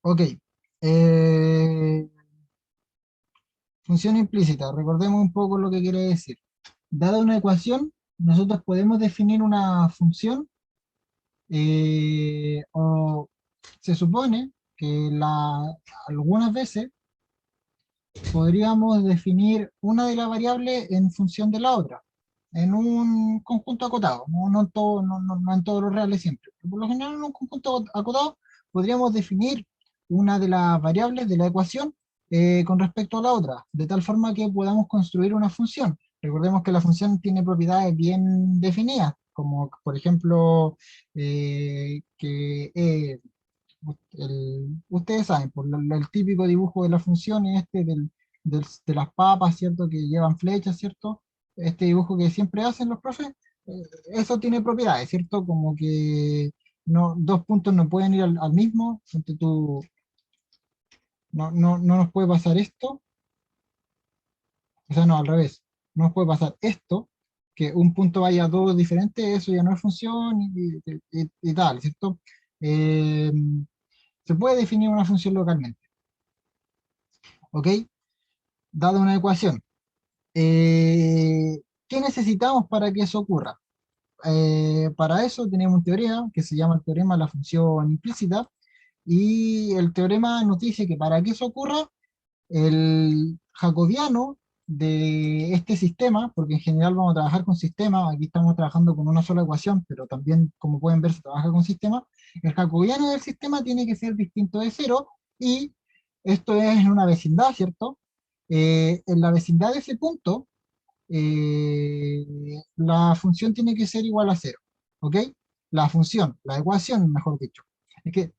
Ok. Eh, función implícita. Recordemos un poco lo que quiere decir. Dada una ecuación, nosotros podemos definir una función o se supone que algunas veces podríamos definir una de las variables en función de la otra, en un conjunto acotado, no en no en todos los reales siempre. Pero por lo general, en un conjunto acotado podríamos definir una de las variables de la ecuación con respecto a la otra, de tal forma que podamos construir una función. Recordemos que la función tiene propiedades bien definidas, como por ejemplo que ustedes saben, el típico dibujo de la función es de las papas, ¿cierto? Que llevan flechas, ¿cierto? Este dibujo que siempre hacen los profes, eso tiene propiedades, ¿cierto? Como que dos puntos no pueden ir al mismo, ponte tú, no nos puede pasar esto, o sea, no, al revés, no nos puede pasar esto, que un punto vaya a dos diferentes, eso ya no es función y tal, ¿cierto? Eh, se puede definir una función localmente, ¿ok? Dada una ecuación. ¿Qué necesitamos para que eso ocurra? Para eso tenemos un teorema que se llama el teorema de la función implícita, y el teorema nos dice que para que eso ocurra, el jacobiano de este sistema, porque en general vamos a trabajar con sistemas, aquí estamos trabajando con una sola ecuación, pero también, como pueden ver, se trabaja con sistemas, el jacobiano del sistema tiene que ser distinto de cero, y esto es en una vecindad, ¿cierto? En la vecindad de ese punto, eh, la función tiene que ser igual a cero, ¿ok? La función, la ecuación, mejor dicho. Es que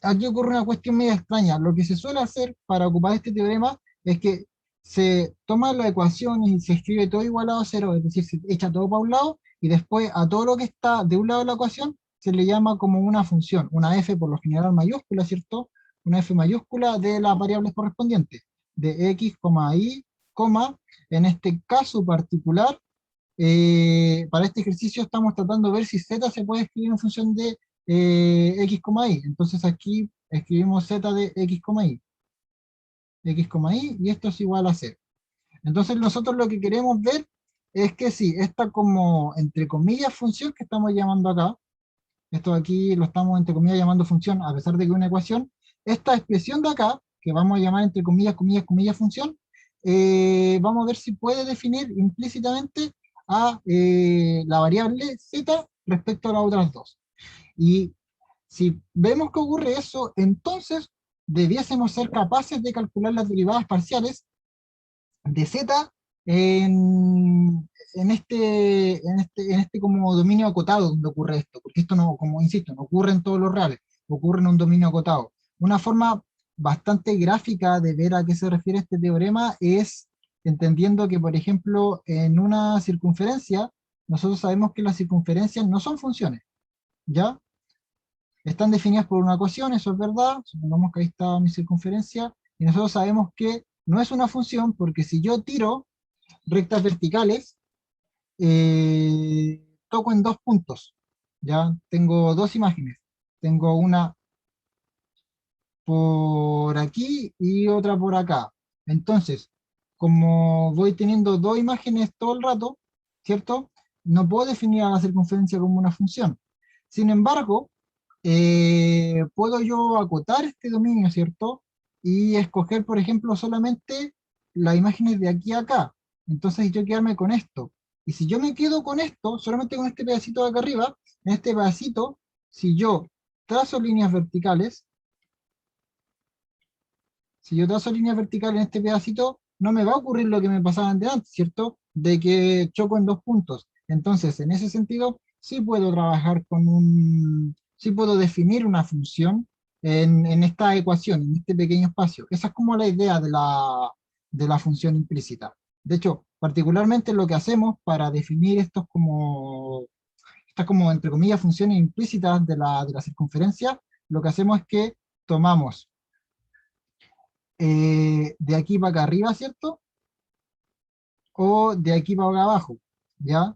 aquí ocurre una cuestión media extraña. Lo que se suele hacer para ocupar este teorema es que se toma la ecuación y se escribe todo igualado a cero, es decir, se echa todo para un lado y después a todo lo que está de un lado de la ecuación se le llama como una función, una f por lo general mayúscula, ¿cierto? Una f mayúscula de las variables correspondientes, de x, y, en este caso particular, para este ejercicio estamos tratando de ver si z se puede escribir en función de x, y. Entonces aquí escribimos z de x, y esto es igual a cero. Entonces nosotros lo que queremos ver es que si esta como, entre comillas, función que estamos llamando acá, esto aquí lo estamos entre comillas llamando función, a pesar de que es una ecuación, esta expresión de acá, que vamos a llamar entre comillas, función, vamos a ver si puede definir implícitamente a la variable z respecto a las otras dos. Y si vemos que ocurre eso, entonces debiésemos ser capaces de calcular las derivadas parciales de z en este como dominio acotado donde ocurre esto, porque esto no, como insisto, no ocurre en todos los reales, ocurre en un dominio acotado. Una forma bastante gráfica de ver a qué se refiere este teorema es entendiendo que, por ejemplo, en una circunferencia, nosotros sabemos que las circunferencias no son funciones, ¿ya? Están definidas por una ecuación, eso es verdad, supongamos que ahí está mi circunferencia, y nosotros sabemos que no es una función porque si yo tiro rectas verticales, toco en dos puntos, ¿ya? Tengo dos imágenes, tengo una por aquí y otra por acá. Entonces, como voy teniendo dos imágenes todo el rato, ¿cierto? No puedo definir a la circunferencia como una función. Sin embargo, puedo yo acotar este dominio, ¿cierto? Y escoger, por ejemplo, solamente las imágenes de aquí a acá. Entonces yo quedarme con esto. Y si yo me quedo con esto, solamente con este pedacito de acá arriba, en este pedacito, si yo trazo líneas verticales, si yo trazo líneas verticales en este pedacito, no me va a ocurrir lo que me pasaba antes, ¿cierto? De que choco en dos puntos. Entonces, en ese sentido, sí puedo trabajar sí puedo definir una función en esta ecuación, en este pequeño espacio. Esa es como la idea de la función implícita. De hecho, particularmente lo que hacemos para definir estas como, entre comillas, funciones implícitas de la circunferencia, lo que hacemos es que tomamos de aquí para acá arriba, ¿cierto? O de aquí para acá abajo, ¿ya?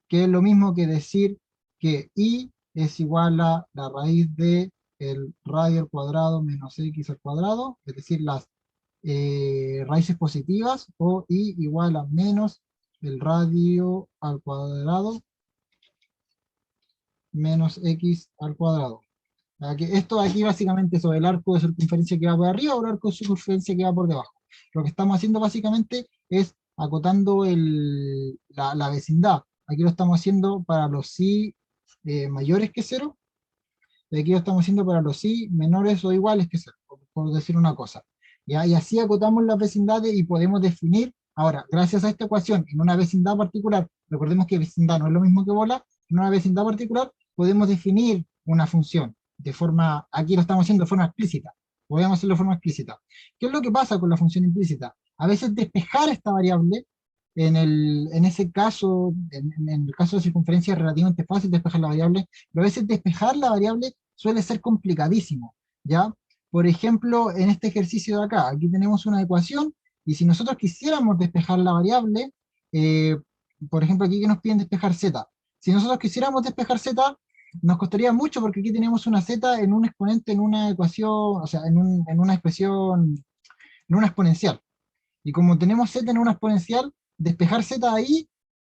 Que es lo mismo que decir que y es igual a la raíz de el radio al cuadrado menos x al cuadrado, es decir, las raíces positivas, o y igual a menos el radio al cuadrado menos x al cuadrado. Esto aquí básicamente es el arco de circunferencia que va por arriba o el arco de circunferencia que va por debajo. Lo que estamos haciendo básicamente es acotando la vecindad. Aquí lo estamos haciendo para los sí mayores que 0, y aquí lo estamos haciendo para los sí menores o iguales que 0, por decir una cosa. ¿Ya? Y así acotamos las vecindades y podemos definir, ahora, gracias a esta ecuación, en una vecindad particular, recordemos que vecindad no es lo mismo que bola, en una vecindad particular podemos definir una función de forma, aquí lo estamos haciendo de forma explícita, podemos hacerlo de forma explícita. ¿Qué es lo que pasa con la función implícita? A veces despejar esta variable, en ese caso, en el caso de circunferencia es relativamente fácil despejar la variable, pero a veces despejar la variable suele ser complicadísimo, ¿ya? Por ejemplo, en este ejercicio de acá, aquí tenemos una ecuación, y si nosotros quisiéramos despejar la variable, eh, por ejemplo, aquí que nos piden despejar z, si nosotros quisiéramos despejar z, nos costaría mucho porque aquí tenemos una z en un exponente, en una ecuación, o sea, en una expresión, en una exponencial. Y como tenemos z en una exponencial, despejar z ahí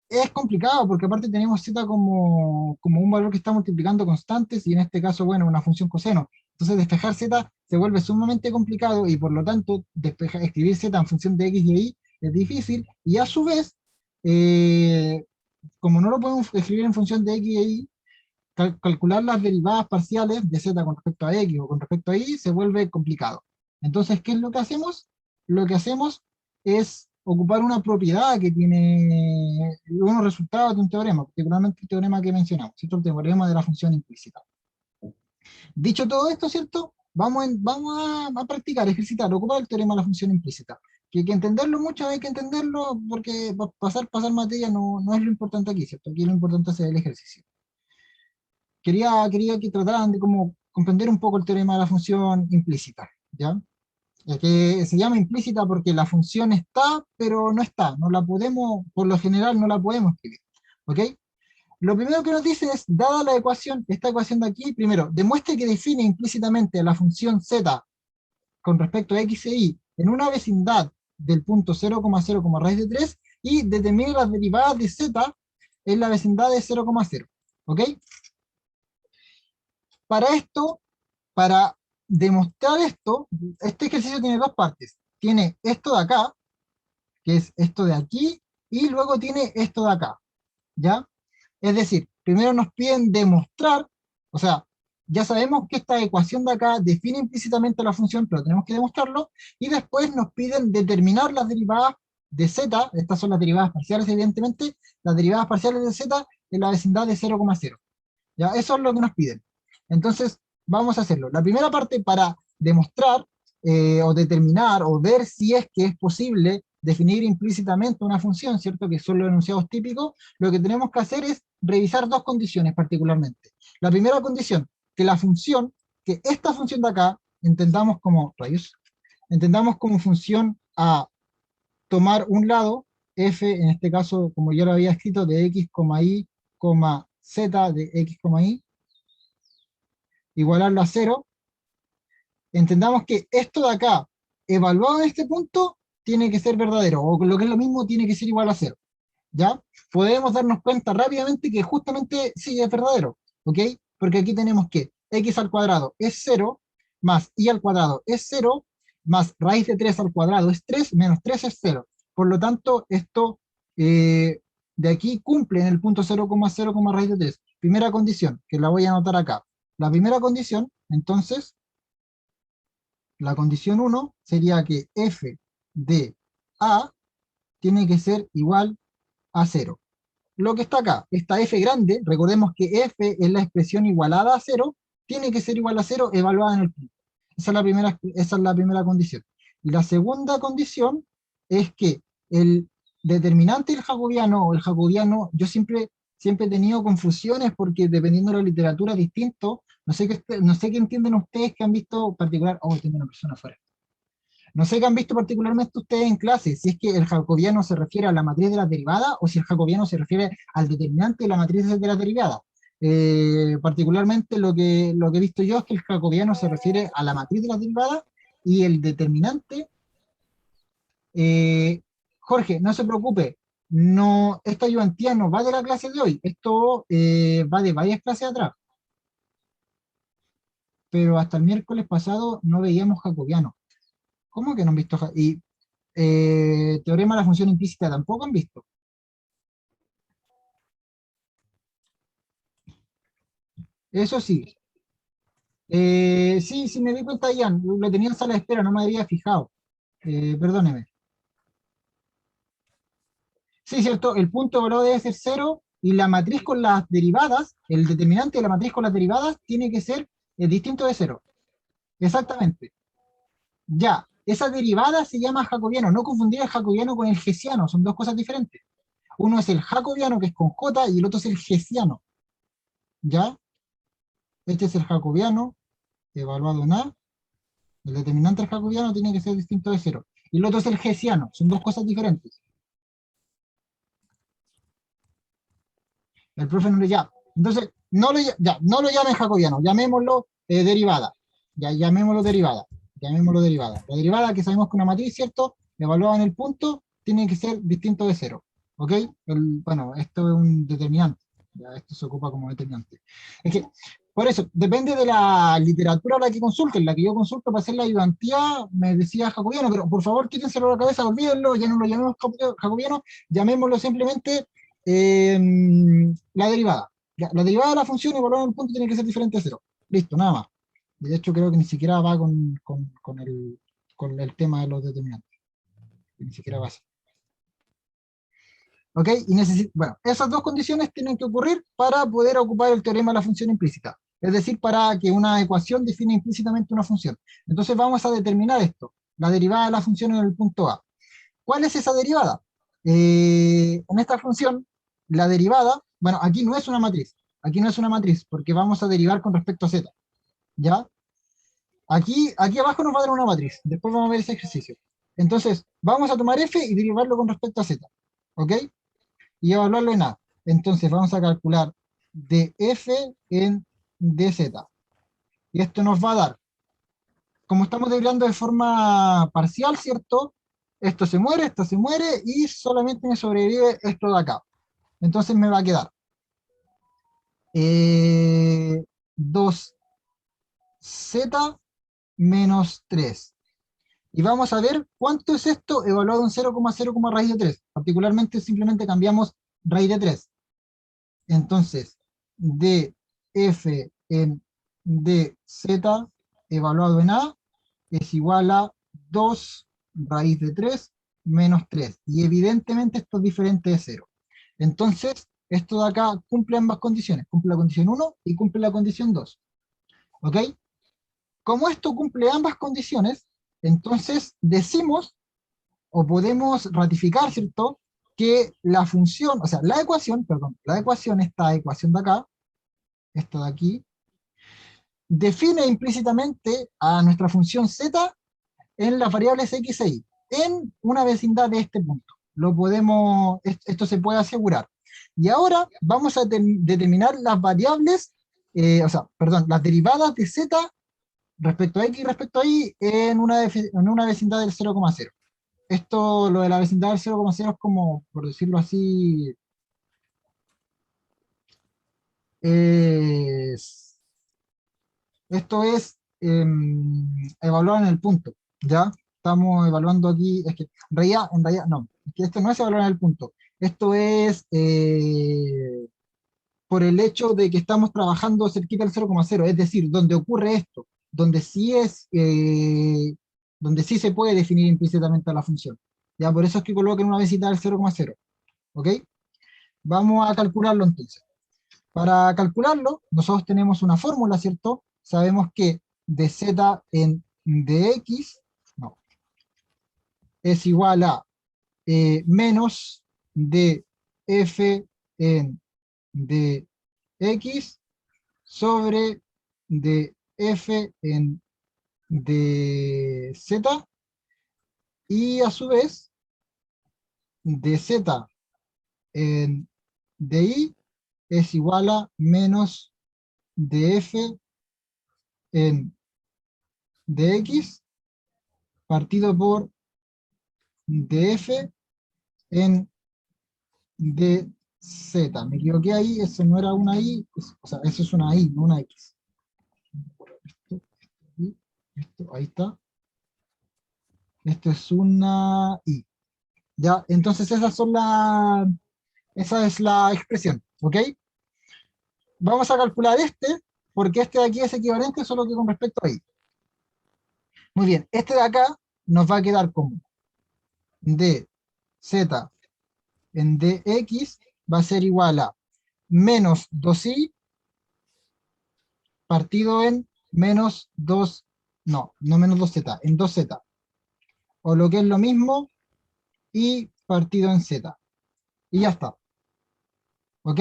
es complicado, porque aparte tenemos z como un valor que está multiplicando constantes, y en este caso, bueno, una función coseno. Entonces despejar z se vuelve sumamente complicado, y por lo tanto escribir z en función de x y y es difícil, y a su vez, eh, como no lo podemos escribir en función de x y y, calcular las derivadas parciales de z con respecto a x o con respecto a y se vuelve complicado. Entonces, ¿qué es lo que hacemos? Lo que hacemos es ocupar una propiedad que tiene unos resultados de un teorema, particularmente el teorema que mencionamos, ¿cierto? El teorema de la función implícita. Dicho todo esto, ¿cierto? Vamos a practicar, ejercitar, ocupar el teorema de la función implícita. Que hay que entenderlo mucho, hay que entenderlo, porque pasar materia no es lo importante aquí, ¿cierto? Aquí lo importante es el ejercicio. Quería que trataran de como comprender un poco el teorema de la función implícita, ¿ya? Que se llama implícita porque la función está, pero no está, no la podemos, por lo general no la podemos escribir, ¿ok? Lo primero que nos dice es, dada la ecuación, esta ecuación de aquí, primero, demuestre que define implícitamente la función z con respecto a x e y en una vecindad del punto 0,0, raíz de 3, y determine las derivadas de z en la vecindad de 0,0, ¿ok? Para esto, para demostrar esto, este ejercicio tiene dos partes. Tiene esto de acá, que es esto de aquí, y luego tiene esto de acá, ¿ya? Es decir, primero nos piden demostrar, o sea, ya sabemos que esta ecuación de acá define implícitamente la función, pero tenemos que demostrarlo, y después nos piden determinar las derivadas de z, estas son las derivadas parciales evidentemente, las derivadas parciales de z en la vecindad de 0,0. ¿Ya? Eso es lo que nos piden. Entonces, vamos a hacerlo. La primera parte para demostrar o determinar o ver si es que es posible definir implícitamente una función, ¿cierto? Que son los enunciados típicos, lo que tenemos que hacer es revisar dos condiciones particularmente. La primera condición, que la función, que esta función de acá, entendamos como rayos, entendamos como función a tomar un lado, f, en este caso, como yo lo había escrito, de x, y, z de x, y, igualarlo a 0, entendamos que esto de acá, evaluado en este punto, tiene que ser verdadero, o lo que es lo mismo, tiene que ser igual a 0, ¿ya? Podemos darnos cuenta rápidamente que justamente sí es verdadero, ¿ok? Porque aquí tenemos que x al cuadrado es 0, más y al cuadrado es 0, más raíz de 3 al cuadrado es 3, menos 3 es 0. Por lo tanto, esto de aquí cumple en el punto 0,0, raíz de 3. Primera condición, que la voy a anotar acá. La primera condición, entonces, la condición 1 sería que f de a tiene que ser igual a 0. Lo que está acá, esta f grande, recordemos que f es la expresión igualada a 0, tiene que ser igual a 0 evaluada en el punto. Esa es la primera condición. Y la segunda condición es que el determinante del jacobiano, o el jacobiano, yo siempre he tenido confusiones porque dependiendo de la literatura es distinto. No sé qué entienden ustedes que han visto particular. Oh, tengo una persona afuera. No sé qué han visto particularmente ustedes en clase, si es que el jacobiano se refiere a la matriz de las derivadas o si el jacobiano se refiere al determinante de la matriz de las derivadas. particularmente lo que he visto yo es que el jacobiano se refiere a la matriz de las derivadas y el determinante. Jorge, no se preocupe, no, esta ayudantía no va de la clase de hoy, esto va de varias clases atrás, pero hasta el miércoles pasado no veíamos jacobiano. ¿Cómo que no han visto? Y teorema de la función implícita tampoco han visto. Eso sí. Sí, sí, me di cuenta, Ian, lo tenía en sala de espera, no me había fijado. Perdóneme. Sí, cierto, el punto de valor debe ser cero y la matriz con las derivadas, el determinante de la matriz con las derivadas tiene que ser distinto de cero. Exactamente. Ya, esa derivada se llama jacobiano. No confundir el jacobiano con el hessiano, son dos cosas diferentes. Uno es el jacobiano, que es con J, y el otro es el hessiano. ¿Ya? Este es el jacobiano, evaluado en A. El determinante del jacobiano tiene que ser distinto de cero. Y el otro es el hessiano, son dos cosas diferentes. El profe no le llama. Entonces, no lo llamen jacobiano, llamémoslo derivada. Ya, llamémoslo derivada. La derivada que sabemos que una matriz, ¿cierto? Evaluada en el punto, tiene que ser distinto de cero. ¿Ok? Bueno, esto es un determinante. Ya, esto se ocupa como determinante. Es que, por eso, depende de la literatura a la que consulten. La que yo consulto para hacer la ayudantía, me decía jacobiano, pero por favor quítenselo de la cabeza, olvídenlo, ya no lo llamemos jacobiano, llamémoslo simplemente la derivada. La derivada de la función evaluada en el punto tiene que ser diferente a cero. Listo, nada más. De hecho, creo que ni siquiera va con el tema de los determinantes. Ni siquiera va así. ¿Ok? Bueno, esas dos condiciones tienen que ocurrir para poder ocupar el teorema de la función implícita. Es decir, para que una ecuación define implícitamente una función. Entonces vamos a determinar esto, la derivada de la función en el punto A. ¿Cuál es esa derivada? En esta función, la derivada, bueno, aquí no es una matriz, porque vamos a derivar con respecto a z, ¿ya? Aquí abajo nos va a dar una matriz, después vamos a ver ese ejercicio. Entonces, vamos a tomar f y derivarlo con respecto a z, ¿ok? Y evaluarlo en a. Entonces, vamos a calcular df en dz. Y esto nos va a dar, como estamos derivando de forma parcial, ¿cierto? Esto se muere y solamente me sobrevive esto de acá. Entonces me va a quedar 2z menos 3. Y vamos a ver cuánto es esto evaluado en 0,0, raíz de 3. Particularmente simplemente cambiamos raíz de 3. Entonces, df en dz evaluado en a es igual a 2 raíz de 3 menos 3. Y evidentemente esto es diferente de 0. Entonces, esto de acá cumple ambas condiciones. Cumple la condición 1 y cumple la condición 2. ¿Ok? Como esto cumple ambas condiciones, entonces decimos, o podemos ratificar, ¿cierto? Que la función, o sea, la ecuación, perdón, la ecuación, esta ecuación de acá, esta de aquí, define implícitamente a nuestra función z en las variables x e y, en una vecindad de este punto. Esto se puede asegurar. Y ahora vamos a determinar las variables, perdón, las derivadas de z respecto a x y respecto a y en una vecindad del 0,0. Esto, lo de la vecindad del 0,0 es como, por decirlo así, es esto es evaluar en el punto, ¿ya? Estamos evaluando aquí, es que en realidad, no, es que esto no es evaluar en el punto, esto es por el hecho de que estamos trabajando cerquita del 0,0, es decir, donde ocurre esto, donde sí se puede definir implícitamente a la función, ¿ya? Por eso es que coloquen una vecindad del 0,0, ¿ok? Vamos a calcularlo entonces. Para calcularlo, nosotros tenemos una fórmula, ¿cierto? Sabemos que dz en dx, no, es igual a menos df en dx sobre df en dz, y a su vez dz en dy es igual a menos df en dx partido por df en dz. Me equivoqué ahí, eso no era una i, o sea, eso es una i, no una x. Ahí está. Esto es una i. Ya, entonces esa es la expresión, ¿ok? Vamos a calcular porque este de aquí es equivalente solo que con respecto a i. Muy bien, este de acá nos va a quedar como dz en dx va a ser igual a menos 2i partido en menos 2, no menos 2z, en 2z. O lo que es lo mismo, i partido en z. Y ya está, ¿ok?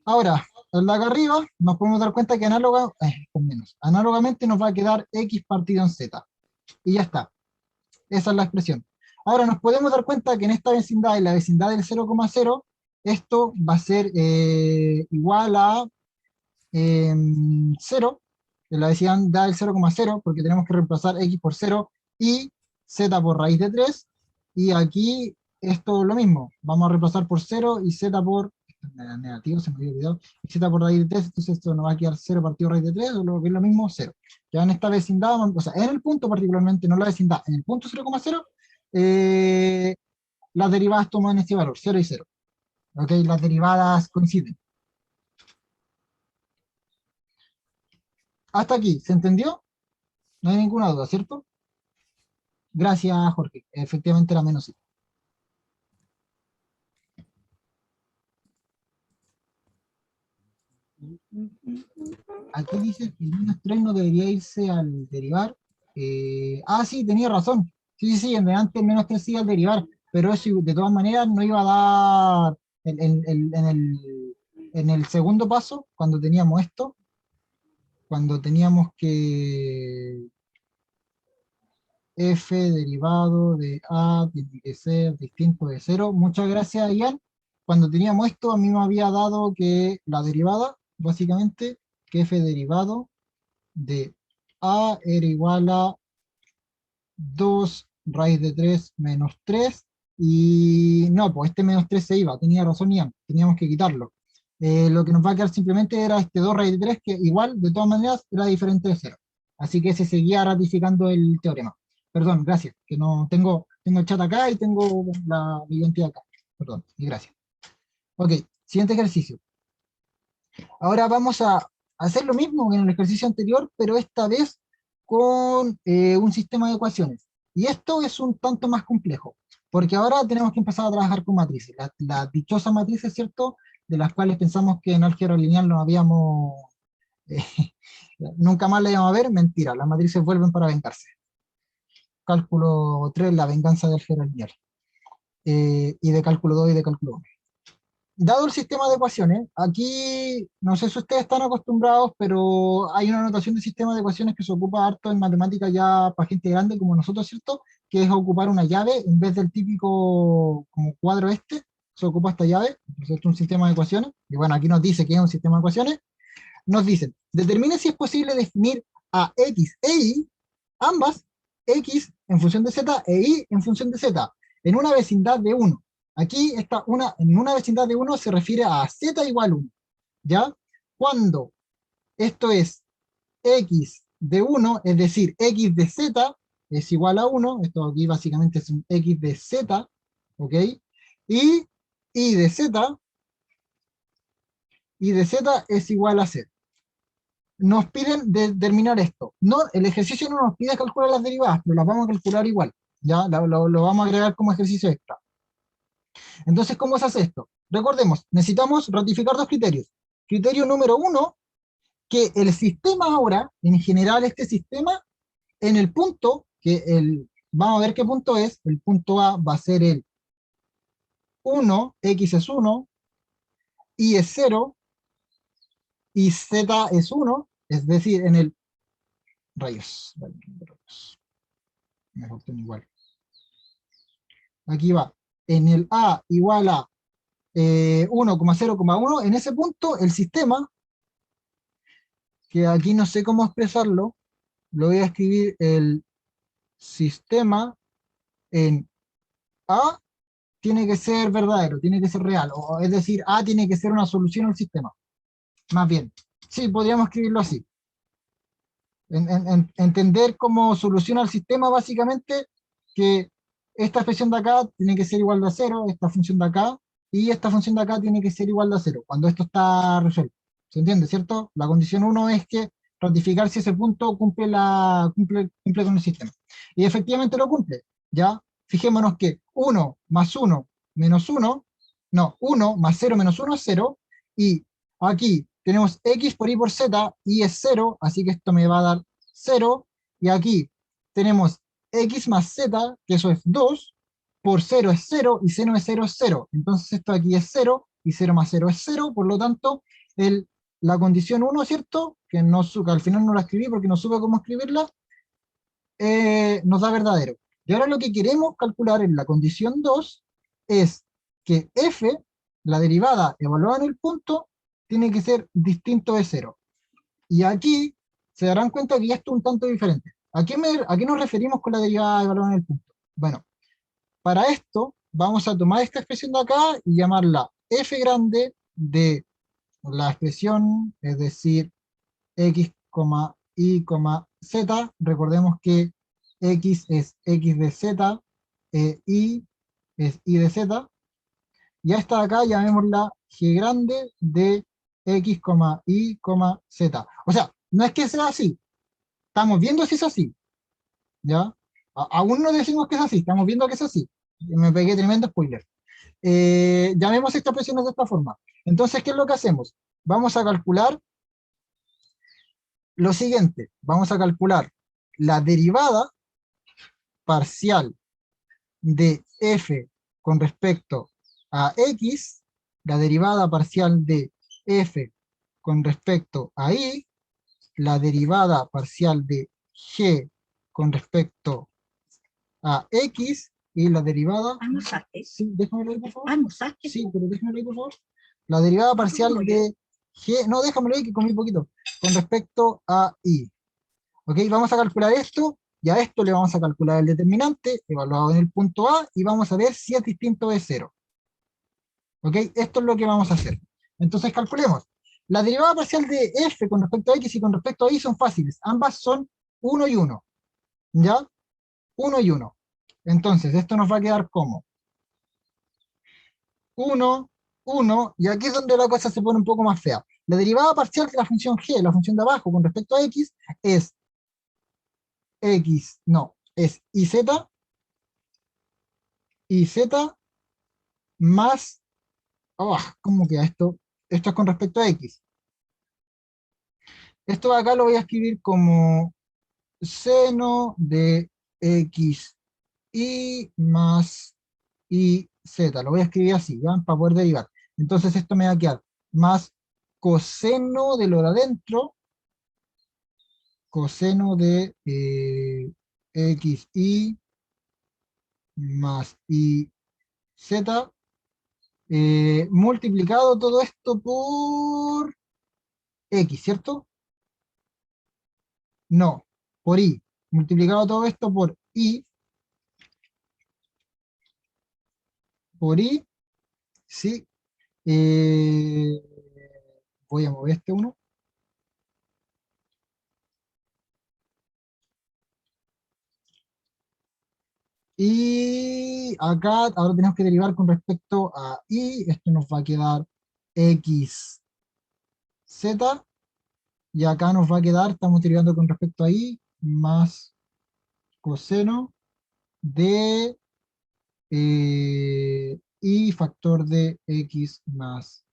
Ahora, en la de acá arriba nos podemos dar cuenta que análogamente nos va a quedar x partido en z. Y ya está. Esa es la expresión. Ahora nos podemos dar cuenta que en esta vecindad, en la vecindad del 0,0, esto va a ser igual a 0, en la vecindad del 0,0, porque tenemos que reemplazar x por 0 y z por raíz de 3. Y aquí esto es lo mismo. Vamos a reemplazar por 0 y z por negativo, se me había olvidado, y z por raíz de 3, entonces esto nos va a quedar 0 partido raíz de 3, o lo que es lo mismo, 0. Ya en esta vecindad, o sea, en el punto particularmente, no la vecindad, en el punto 0,0, las derivadas toman este valor, 0 y 0. ¿Ok? Las derivadas coinciden. Hasta aquí, ¿se entendió? No hay ninguna duda, ¿cierto? Gracias, Jorge. Efectivamente era menos i. Aquí dice que el menos 3 no debería irse al derivar. Sí, tenía razón. Sí, sí, sí, en delante el menos 3 sí al derivar, pero eso de todas maneras no iba a dar en el segundo paso, cuando teníamos que f derivado de a tiene que ser distinto de 0. Muchas gracias, Ian. Cuando teníamos esto, a mí me había dado que la derivada, básicamente, que f derivado de a era igual a 2 raíz de 3 menos 3, y no, pues este menos 3 se iba, tenía razón Ian, teníamos que quitarlo. Lo que nos va a quedar simplemente era este 2 raíz de 3, que igual, de todas maneras, era diferente de 0. Así que se seguía ratificando el teorema. Perdón, gracias, que no tengo el chat acá y tengo mi identidad acá. Perdón, y gracias. Ok, siguiente ejercicio. Ahora vamos a hacer lo mismo que en el ejercicio anterior, pero esta vez con un sistema de ecuaciones. Y esto es un tanto más complejo, porque ahora tenemos que empezar a trabajar con matrices. Las dichosas matrices, ¿cierto? De las cuales pensamos que en álgebra lineal no habíamos, eh, nunca más la íbamos a ver, mentira, las matrices vuelven para vengarse. Cálculo 3, la venganza del álgebra lineal. Y de cálculo 2 y de cálculo 1. Dado el sistema de ecuaciones, aquí no sé si ustedes están acostumbrados, pero hay una notación de sistema de ecuaciones que se ocupa harto en matemáticas ya para gente grande como nosotros, ¿cierto? Que es ocupar una llave en vez del típico como cuadro se ocupa esta llave, es un sistema de ecuaciones, y bueno, aquí nos dice que es un sistema de ecuaciones, nos dicen, determine si es posible definir a x e y, ambas, x en función de z e y en función de z, en una vecindad de 1. Aquí en una vecindad de 1 se refiere a z igual 1, ¿ya? Cuando esto es x de 1, es decir, x de z es igual a 1, esto aquí básicamente es un x de z, ¿ok? Y y de z es igual a 0. Nos piden determinar esto. No, el ejercicio no nos pide calcular las derivadas, pero las vamos a calcular igual. Ya lo vamos a agregar como ejercicio extra. Entonces, ¿cómo se hace esto? Recordemos, necesitamos ratificar dos criterios. Criterio número 1, que el sistema ahora, en general este sistema, en el punto, vamos a ver qué punto es, el punto A va a ser el 1, X es 1, Y es 0, y Z es 1, es decir, en el rayos, mejor igual. Aquí va, en el A igual a 1,0,1, en ese punto el sistema, que aquí no sé cómo expresarlo, lo voy a escribir el sistema en A tiene que ser verdadero, tiene que ser real, o es decir, A tiene que ser una solución al sistema, más bien. Sí, podríamos escribirlo así. Entender como solución al sistema básicamente que esta expresión de acá tiene que ser igual de a cero, esta función de acá, y esta función de acá tiene que ser igual de a cero, cuando esto está resuelto. ¿Se entiende, cierto? La condición 1 es que ratificar si ese punto cumple con el sistema. Y efectivamente lo cumple, ¿ya? Fijémonos que 1 más 1 menos 1, no, 1 más 0 menos 1 es 0, y aquí tenemos x por y por z, y es 0, así que esto me va a dar 0, y aquí tenemos x más z, que eso es 2, por 0 es 0, y seno de 0 es 0, entonces esto aquí es 0, y 0 más 0 es 0, por lo tanto, la condición 1, ¿cierto? Que al final no la escribí porque no supe cómo escribirla, nos da verdadero. Y ahora lo que queremos calcular en la condición 2 es que f, la derivada evaluada en el punto, tiene que ser distinto de 0. Y aquí se darán cuenta que ya esto es un tanto diferente. ¿A qué nos referimos con la derivada evaluada en el punto? Bueno, para esto vamos a tomar esta expresión de acá y llamarla f grande de la expresión, es decir, x, y, z. Recordemos que x es x de z, y es y de z. Y a esta de acá llamémosla g grande de x, y, z. O sea, no es que sea así, estamos viendo si es así, ¿ya? Aún no decimos que es así, estamos viendo que es así. Me pegué tremendo spoiler. Llamemos estas expresiones de esta forma. Entonces, ¿qué es lo que hacemos? Vamos a calcular lo siguiente. Vamos a calcular la derivada parcial de f con respecto a x, la derivada parcial de f con respecto a y, la derivada parcial de g con respecto a x, y la derivada... ¿Almorzaste? Sí, déjamelo ahí, por favor. ¿Almorzaste? Sí, pero déjamelo ahí, por favor. La derivada parcial de g... No, déjamelo ahí, que comí poquito. Con respecto a y. ¿Ok? Vamos a calcular esto, y a esto le vamos a calcular el determinante, evaluado en el punto A, y vamos a ver si es distinto de 0. ¿Ok? Esto es lo que vamos a hacer. Entonces calculemos. La derivada parcial de f con respecto a x y con respecto a y son fáciles. Ambas son 1 y 1. ¿Ya? 1 y 1. Entonces, esto nos va a quedar como 1, 1, y aquí es donde la cosa se pone un poco más fea. La derivada parcial de la función g, la función de abajo, con respecto a x, es x, no, es iz más, oh, ¿cómo queda esto? Esto es con respecto a x. Esto de acá lo voy a escribir como seno de x y más y z. Lo voy a escribir así, ¿ya? Para poder derivar. Entonces esto me va a quedar más coseno de lo de adentro, coseno de x y más y z, multiplicado todo esto por x, ¿cierto? No, por y. Multiplicado todo esto por y, ¿sí? Eh, Voy a mover este uno. Y acá ahora tenemos que derivar con respecto a y, esto nos va a quedar x, z, y acá nos va a quedar, estamos derivando con respecto a y, más coseno de y factor de x más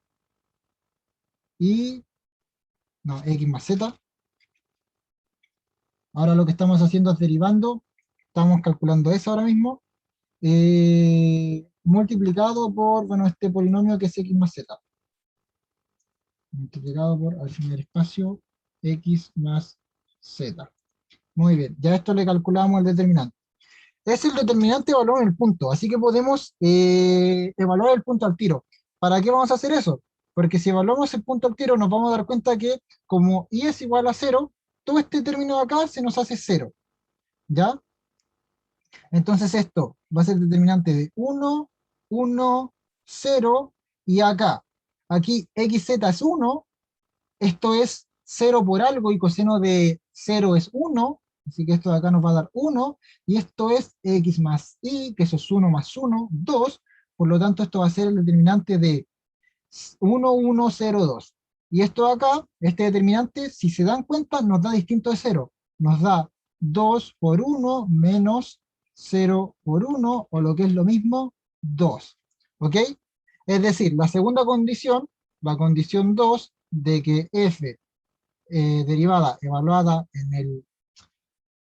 y, no, x más z. Ahora lo que estamos haciendo es derivando, estamos calculando eso ahora mismo, multiplicado por, bueno, este polinomio que es x más z. Multiplicado por, al final espacio, x más z. Muy bien, ya esto le calculamos el determinante. Es el determinante evaluado en el punto, así que podemos evaluar el punto al tiro. ¿Para qué vamos a hacer eso? Porque si evaluamos el punto al tiro, nos vamos a dar cuenta que como y es igual a cero, todo este término de acá se nos hace cero, ¿ya? Entonces esto va a ser determinante de 1, 1, 0, y acá, aquí xz es 1, esto es 0 por algo, y coseno de 0 es 1, así que esto de acá nos va a dar 1, y esto es x más y, que eso es 1 más 1, 2, por lo tanto esto va a ser el determinante de 1, 1, 0, 2. Y esto de acá, este determinante, si se dan cuenta, nos da distinto de 0. Nos da 2 por 1 menos 0 por 1, o lo que es lo mismo, 2. ¿Ok? Es decir, la segunda condición, la condición 2, de que f derivada evaluada en el...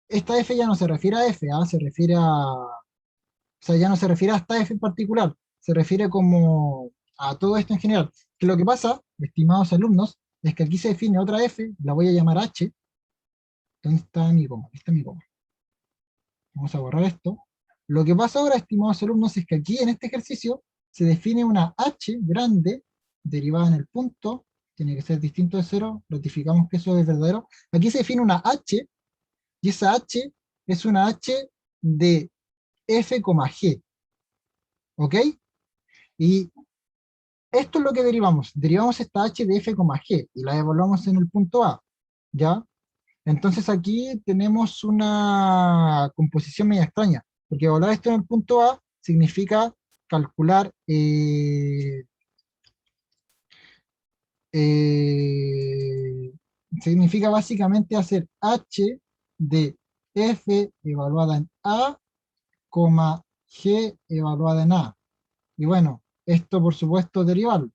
Esta f ya no se refiere a f, ¿ah? Se refiere a... O sea, ya no se refiere a esta f en particular, se refiere como a todo esto en general. Que lo que pasa, estimados alumnos, es que aquí se define otra f, la voy a llamar h. ¿Dónde está mi coma? Aquí está mi coma. Vamos a borrar esto. Lo que pasa ahora, estimados alumnos, es que aquí en este ejercicio se define una h grande derivada en el punto, tiene que ser distinto de cero, ratificamos que eso es verdadero. Aquí se define una h, y esa h es una h de f, g, ¿ok? Y esto es lo que derivamos. Derivamos esta h de f, g, y la evaluamos en el punto A, ¿ya? Entonces aquí tenemos una composición media extraña, porque evaluar esto en el punto A significa calcular, eh, significa básicamente hacer h de f evaluada en A, g evaluada en A. Y bueno, esto por supuesto derivarlo,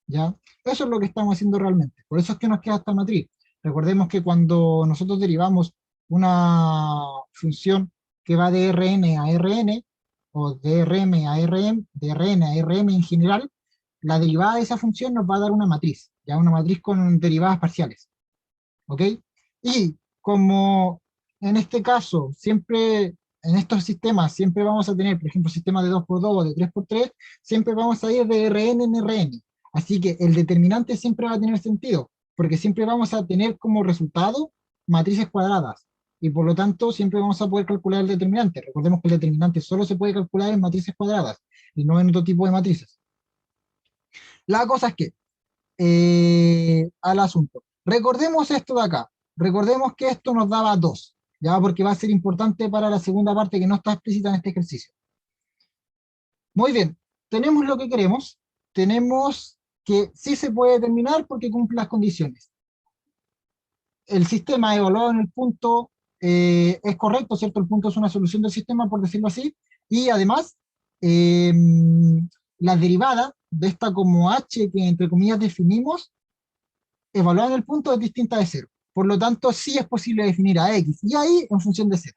¿ya? Eso es lo que estamos haciendo realmente. Por eso es que nos queda esta matriz. Recordemos que cuando nosotros derivamos una función que va de Rn a Rn, o de Rm a Rm, de Rn a Rm en general, la derivada de esa función nos va a dar una matriz, ya una matriz con derivadas parciales, ¿ok? Y como en este caso, siempre, en estos sistemas, siempre vamos a tener, por ejemplo, sistemas de 2x2 o de 3x3, siempre vamos a ir de Rn en Rn. Así que el determinante siempre va a tener sentido, porque siempre vamos a tener como resultado matrices cuadradas. Y por lo tanto, siempre vamos a poder calcular el determinante. Recordemos que el determinante solo se puede calcular en matrices cuadradas y no en otro tipo de matrices. La cosa es que al asunto. Recordemos esto de acá. Recordemos que esto nos daba 2, ¿ya? Porque va a ser importante para la segunda parte que no está explícita en este ejercicio. Muy bien, tenemos lo que queremos, tenemos que sí se puede determinar porque cumple las condiciones. El sistema evaluado en el punto es correcto, ¿cierto? El punto es una solución del sistema, por decirlo así, y además eh, la derivada de esta como h que entre comillas definimos evaluada en el punto es distinta de cero. Por lo tanto, sí es posible definir a x y a y en función de z.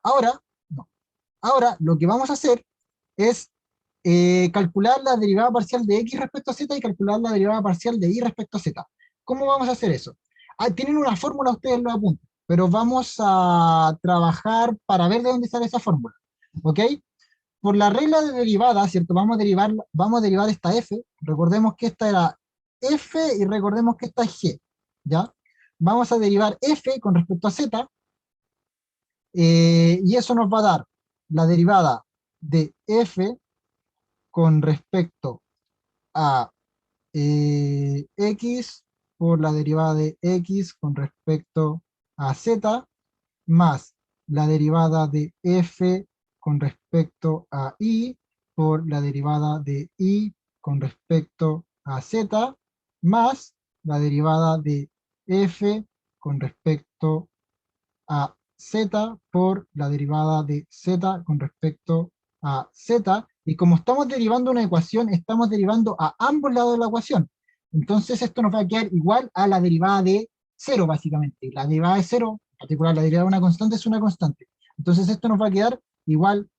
Ahora, no. Ahora, lo que vamos a hacer es calcular la derivada parcial de x respecto a z y calcular la derivada parcial de y respecto a z. ¿Cómo vamos a hacer eso? Tienen una fórmula, ustedes lo apuntan, pero vamos a trabajar para ver de dónde sale esa fórmula. ¿Ok? Por la regla de derivada, ¿cierto? Vamos a derivar esta f, recordemos que esta era f y recordemos que esta es g, ¿ya? Vamos a derivar f con respecto a z, y eso nos va a dar la derivada de f con respecto a x por la derivada de x con respecto a z, más la derivada de f con respecto a y por la derivada de y con respecto a z, más la derivada de f con respecto a z por la derivada de z con respecto a z, y como estamos derivando una ecuación, estamos derivando a ambos lados de la ecuación. Entonces esto nos va a quedar igual a la derivada de 0, básicamente. La derivada de 0, en particular la derivada de una constante, es una constante. Entonces esto nos va a quedar igual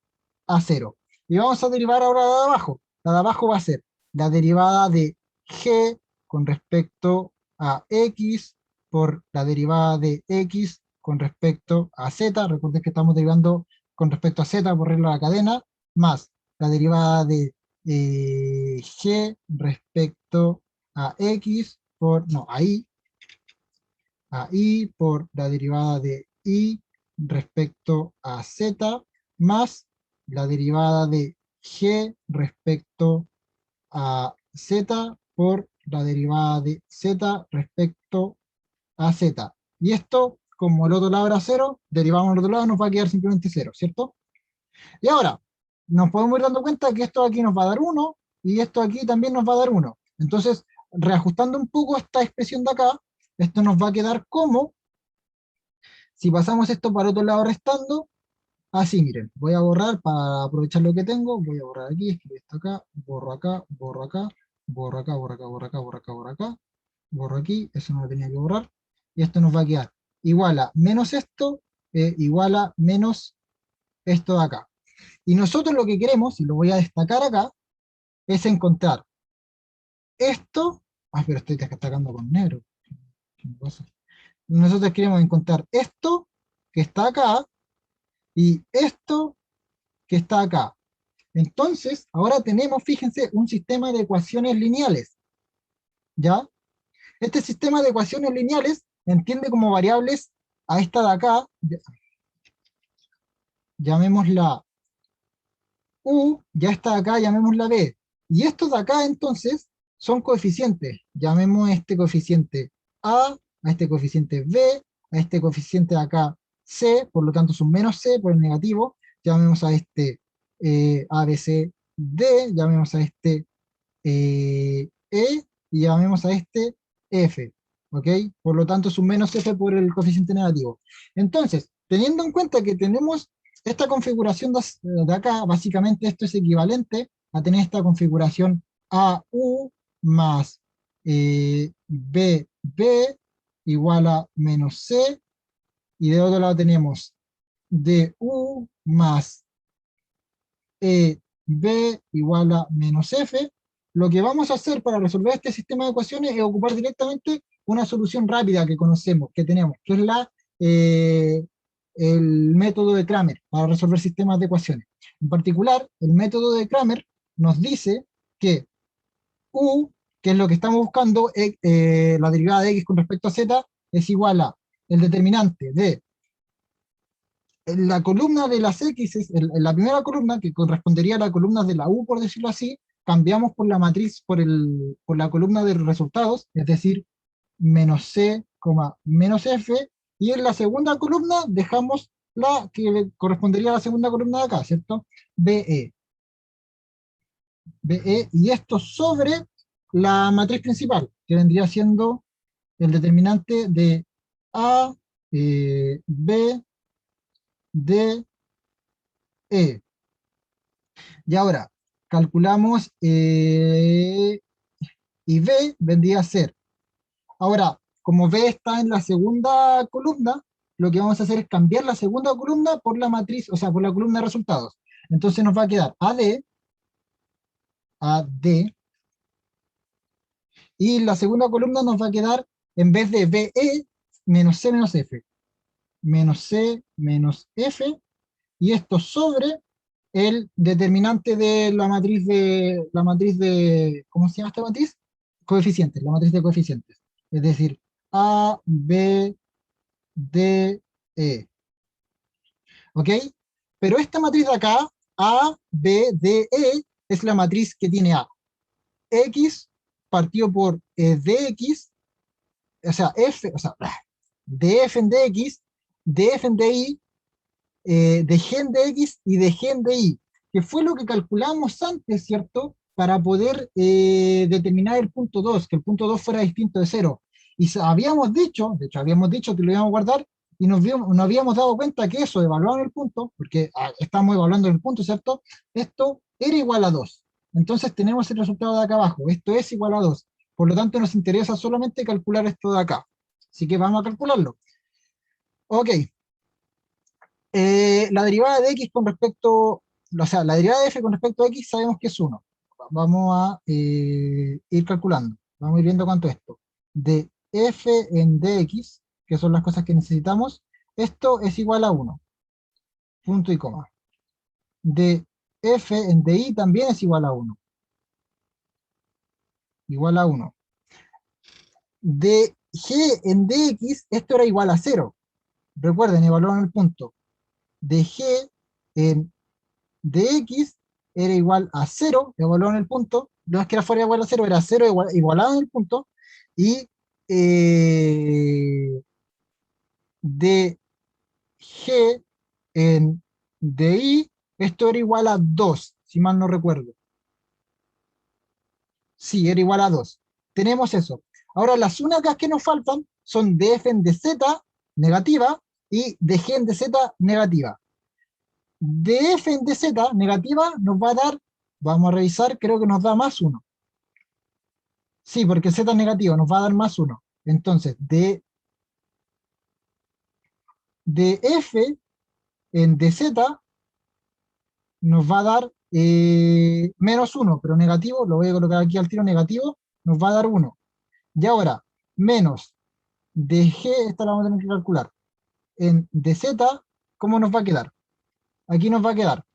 a 0. Y vamos a derivar ahora la de abajo. La de abajo va a ser la derivada de g con respecto a x por la derivada de x con respecto a z. Recuerden que estamos derivando con respecto a z por regla de la cadena, más la derivada de G respecto a X por, no, a Y por la derivada de Y respecto a Z, más la derivada de G respecto a Z por la derivada de Z respecto a Z. Y esto, como el otro lado era 0, derivamos al otro lado, nos va a quedar simplemente 0, ¿cierto? Y ahora, nos podemos ir dando cuenta que esto aquí nos va a dar 1, y esto aquí también nos va a dar 1. Entonces, reajustando un poco esta expresión de acá, esto nos va a quedar como, si pasamos esto para otro lado restando, así, miren, voy a borrar para aprovechar lo que tengo, voy a borrar aquí, escribo esto acá, borro acá, borro acá, borro acá, borro acá, borro acá, borro acá, borro acá, borro aquí, eso no lo tenía que borrar, y esto nos va a quedar igual a menos esto, igual a menos esto de acá. Y nosotros lo que queremos, y lo voy a destacar acá, es encontrar esto, pero estoy destacando con negro, ¿qué me pasa? Nosotros queremos encontrar esto que está acá, y esto que está acá. Entonces, ahora tenemos, fíjense, un sistema de ecuaciones lineales, ¿ya? Este sistema de ecuaciones lineales entiende como variables a esta de acá, llamémosla U, ya está acá, llamémosla B. Y estos de acá, entonces, son coeficientes. Llamemos a este coeficiente a este coeficiente B, a este coeficiente de acá C, por lo tanto son menos C por el negativo. Llamemos a este A, B, C, D, llamemos a este E, y llamemos a este F. ¿Ok? Por lo tanto es un menos F por el coeficiente negativo. Entonces, teniendo en cuenta que tenemos esta configuración de acá, básicamente esto es equivalente a tener esta configuración AU más BB igual a menos C, y de otro lado tenemos DU más B igual a menos F. Lo que vamos a hacer para resolver este sistema de ecuaciones es ocupar directamente una solución rápida que conocemos, que tenemos, que es eh, el método de Cramer para resolver sistemas de ecuaciones. En particular, el método de Cramer nos dice que U, que es lo que estamos buscando, la derivada de X con respecto a Z, es igual a el determinante de la columna de las X, en la primera columna, que correspondería a la columna de la U, por decirlo así, cambiamos por la matriz, por la columna de resultados, es decir, menos C, menos F, y en la segunda columna dejamos la que correspondería a la segunda columna de acá, ¿cierto? BE. BE, y esto sobre la matriz principal, que vendría siendo el determinante de A, B, D, E. Y ahora, calculamos y B vendría a ser. Ahora, como B está en la segunda columna, lo que vamos a hacer es cambiar la segunda columna por la matriz, o sea, por la columna de resultados. Entonces nos va a quedar AD, y la segunda columna nos va a quedar, en vez de BE, menos C menos F. Menos C menos F, y esto sobre el determinante de ¿cómo se llama esta matriz? Coeficientes, la matriz de coeficientes. Es decir, A, B, D, E. ¿Ok? Pero esta matriz de acá, A, B, D, E, es la matriz que tiene A. X partido por DX, o sea, F, o sea, DF en DX, DF en DY, de gen de X y de gen de Y, que fue lo que calculamos antes, ¿cierto? Para poder determinar el punto 2, que el punto 2 fuera distinto de 0. Y habíamos dicho, de hecho habíamos dicho que lo íbamos a guardar, y nos habíamos dado cuenta que eso, evaluado en el punto, porque estamos evaluando el punto, ¿cierto? Esto era igual a 2. Entonces tenemos el resultado de acá abajo, esto es igual a 2. Por lo tanto nos interesa solamente calcular esto de acá. Así que vamos a calcularlo. Ok, la derivada de x con respecto, o sea, la derivada de f con respecto a x sabemos que es 1. Vamos a ir calculando, vamos a ir viendo cuánto es esto. De f en dx, que son las cosas que necesitamos, esto es igual a 1, punto y coma. De f en dy también es igual a 1. igual a 1. De G en dx, esto era igual a 0. Recuerden, evaluaron el punto. De G en dx era igual a 0, evaluaron el punto. No es que era fuera igual a 0, era 0 igualado en el punto. Y de G en DI, esto era igual a 2, si mal no recuerdo. Sí, era igual a 2. Tenemos eso. Ahora, las únicas que nos faltan son df en dz negativa y dg en dz negativa. Df en dz negativa nos va a dar, vamos a revisar, creo que nos da más 1. Sí, porque z es negativo, nos va a dar más 1. Entonces, df en dz nos va a dar menos 1, pero negativo, lo voy a colocar aquí al tiro, negativo, nos va a dar 1. Y ahora, menos de G, esta la vamos a tener que calcular, en dz, ¿cómo nos va a quedar? Aquí nos va a quedar,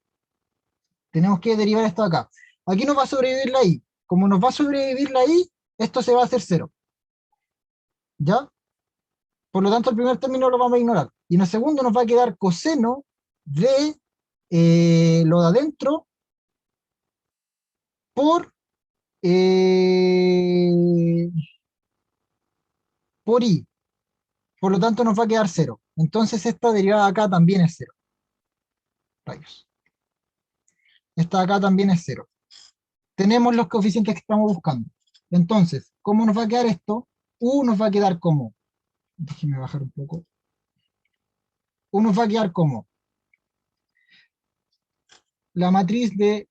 tenemos que derivar esto de acá. Aquí nos va a sobrevivir la I. Como nos va a sobrevivir la I, esto se va a hacer 0. ¿Ya? Por lo tanto, el primer término lo vamos a ignorar. Y en el segundo nos va a quedar coseno de lo de adentro por eh, por i. Por lo tanto, nos va a quedar 0. Entonces, esta derivada acá también es 0. Rayos. Esta acá también es 0. Tenemos los coeficientes que estamos buscando. Entonces, ¿cómo nos va a quedar esto? U nos va a quedar como, déjenme bajar un poco. U nos va a quedar como la matriz de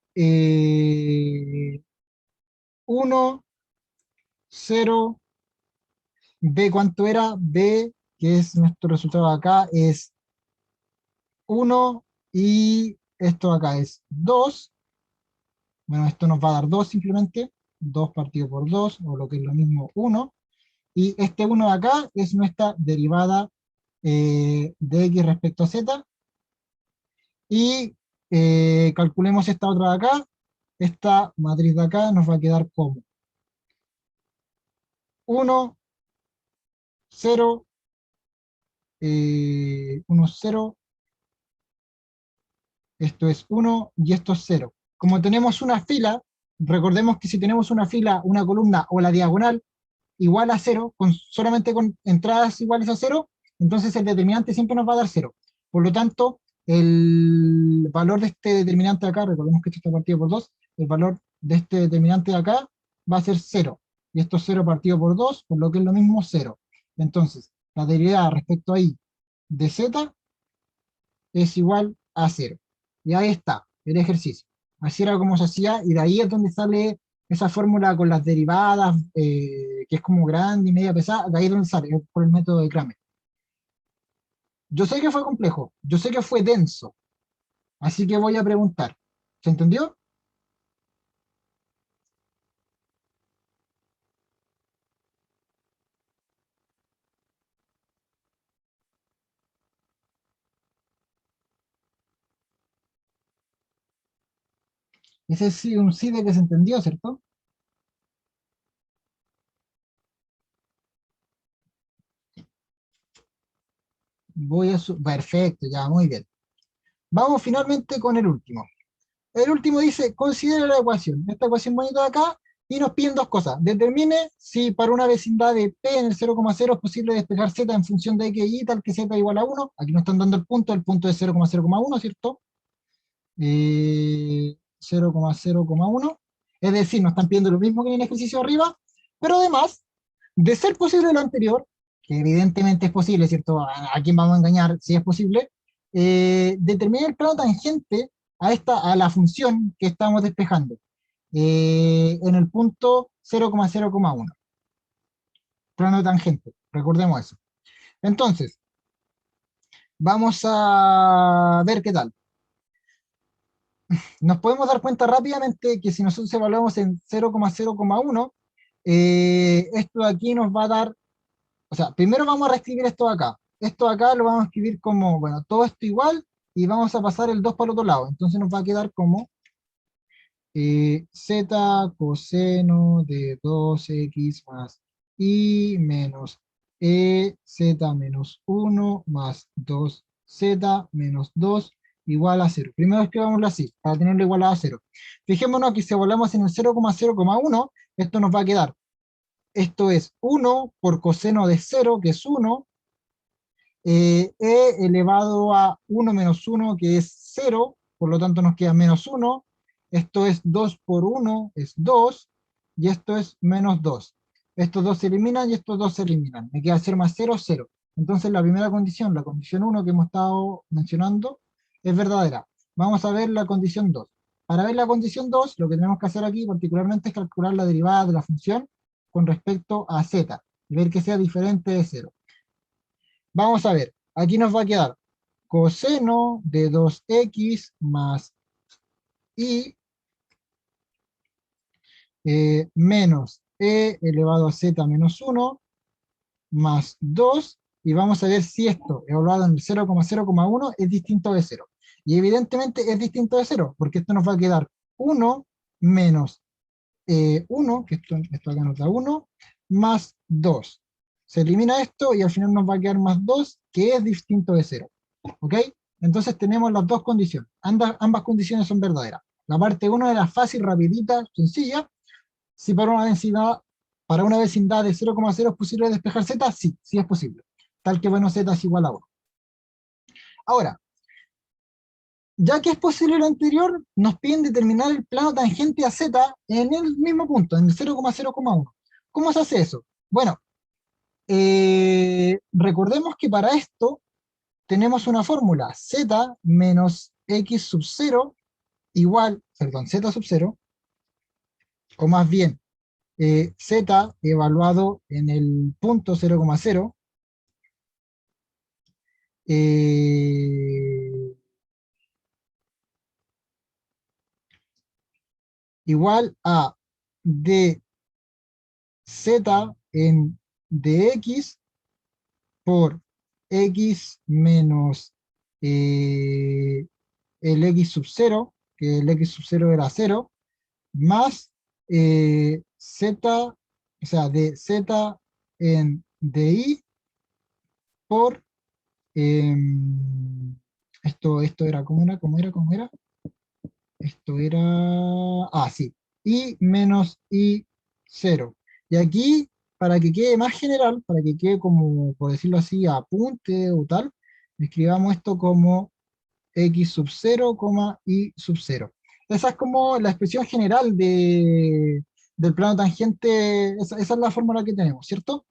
1, 0, B, ¿cuánto era? B, que es nuestro resultado acá, es 1 y esto acá es 2. Bueno, esto nos va a dar 2 simplemente, 2 partido por 2, o lo que es lo mismo 1. Y este 1 de acá es nuestra derivada de x respecto a z. Y calculemos esta otra de acá. Esta matriz de acá nos va a quedar como 1, 0, 1, 0, esto es 1 y esto es 0. Como tenemos una fila, recordemos que si tenemos una fila, una columna o la diagonal igual a 0, solamente con entradas iguales a 0, entonces el determinante siempre nos va a dar 0. Por lo tanto, el valor de este determinante de acá, recordemos que esto está partido por 2, el valor de este determinante de acá va a ser 0. Y esto es 0 partido por 2, por lo que es lo mismo 0. Entonces, la derivada respecto a i de z es igual a 0. Y ahí está, el ejercicio. Así era como se hacía, y de ahí es donde sale esa fórmula con las derivadas, que es como grande y media pesada, de ahí es donde sale, es por el método de Kramer. Yo sé que fue complejo, yo sé que fue denso, así que voy a preguntar. ¿Se entendió? Ese sí, un sí de que se entendió, ¿cierto? Perfecto, ya, muy bien. Vamos finalmente con el último. El último dice, considera la ecuación. Esta ecuación bonita de acá, y nos piden dos cosas. Determine si para una vecindad de P en el 0,0 es posible despejar Z en función de X y tal que Z igual a 1. Aquí nos están dando el punto es 0,0,1, ¿cierto? 0,0,1. Es decir, nos están pidiendo lo mismo que en el ejercicio arriba, pero además, de ser posible lo anterior, que evidentemente es posible, ¿cierto? ¿A quién vamos a engañar si es posible? Determine el plano tangente a la función que estamos despejando en el punto 0,0,1. Plano tangente, recordemos eso. Entonces, vamos a ver qué tal. Nos podemos dar cuenta rápidamente que si nosotros evaluamos en 0,0,1, esto de aquí nos va a dar, o sea, primero vamos a reescribir esto de acá. Esto de acá lo vamos a escribir como, bueno, todo esto igual, y vamos a pasar el 2 para el otro lado. Entonces nos va a quedar como z coseno de 2x más y menos z menos 1 más 2z menos 2 igual a 0. Primero escribámoslo así, para tenerlo igualado a 0. Fijémonos que si volvemos en el 0,0,1, esto nos va a quedar. Esto es 1 por coseno de 0, que es 1, e elevado a 1 menos 1, que es 0, por lo tanto nos queda menos 1, esto es 2 por 1, es 2, y esto es menos 2. Estos dos se eliminan y estos dos se eliminan. Me queda 0 más 0, 0. Entonces la primera condición, la condición 1 que hemos estado mencionando, es verdadera. Vamos a ver la condición 2. Para ver la condición 2, lo que tenemos que hacer aquí particularmente es calcular la derivada de la función con respecto a z, y ver que sea diferente de 0. Vamos a ver, aquí nos va a quedar coseno de 2x más y menos e elevado a z menos 1 más 2, y vamos a ver si esto, evaluado en el 0,0,1, es distinto de 0. Y evidentemente es distinto de 0, porque esto nos va a quedar 1 menos 1, que esto acá nos da 1, más 2. Se elimina esto y al final nos va a quedar más 2, que es distinto de 0. ¿Ok? Entonces tenemos las dos condiciones. Ambas condiciones son verdaderas. La parte 1 era fácil, rapidita, sencilla. Si para una vecindad de 0,0 es posible despejar z, sí, sí es posible. Tal que bueno, z es igual a 1. Ahora, ya que es posible lo anterior, nos piden determinar el plano tangente a z en el mismo punto, en el 0,0,1. ¿Cómo se hace eso? Bueno, recordemos que para esto tenemos una fórmula, z menos x sub 0 igual, perdón, z sub 0, o más bien, z evaluado en el punto 0,0, igual a dz en dx por x menos el x sub 0, que el x sub 0 era 0, más z, o sea, de z en di por, esto era, ¿cómo era? Esto era, sí, y menos y 0. Y aquí, para que quede más general, para que quede como, por decirlo así, apunte o tal, escribamos esto como x sub 0, y sub 0. Esa es como la expresión general del plano tangente, esa es la fórmula que tenemos, ¿cierto?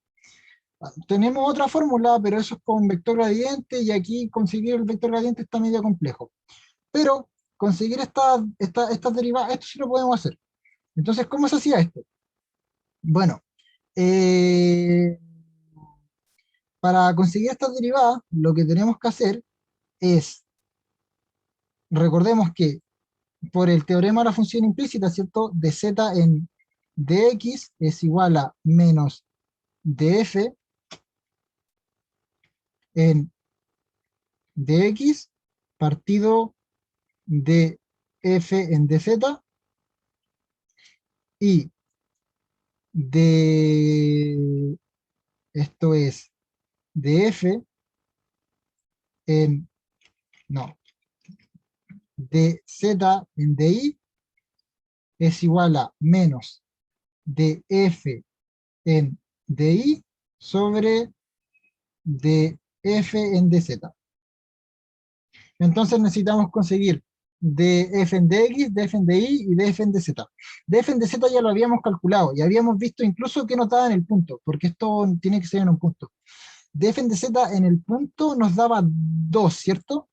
Tenemos otra fórmula, pero eso es con vector gradiente, y aquí conseguir el vector gradiente está medio complejo. Pero conseguir estas derivadas, esto sí lo podemos hacer. Entonces, ¿cómo se hacía esto? Bueno, eh, para conseguir estas derivadas, lo que tenemos que hacer es, recordemos que por el teorema de la función implícita, ¿cierto? De z en dx es igual a menos df en dx partido de f en dz, y de, esto es df en, no, dz en di es igual a menos df en di sobre df en dz. Entonces necesitamos conseguir df en dx, df en di y df en dz. Df en dz ya lo habíamos calculado y habíamos visto incluso que nos daba en el punto, porque esto tiene que ser en un punto. Df en dz en el punto nos daba 2, ¿cierto?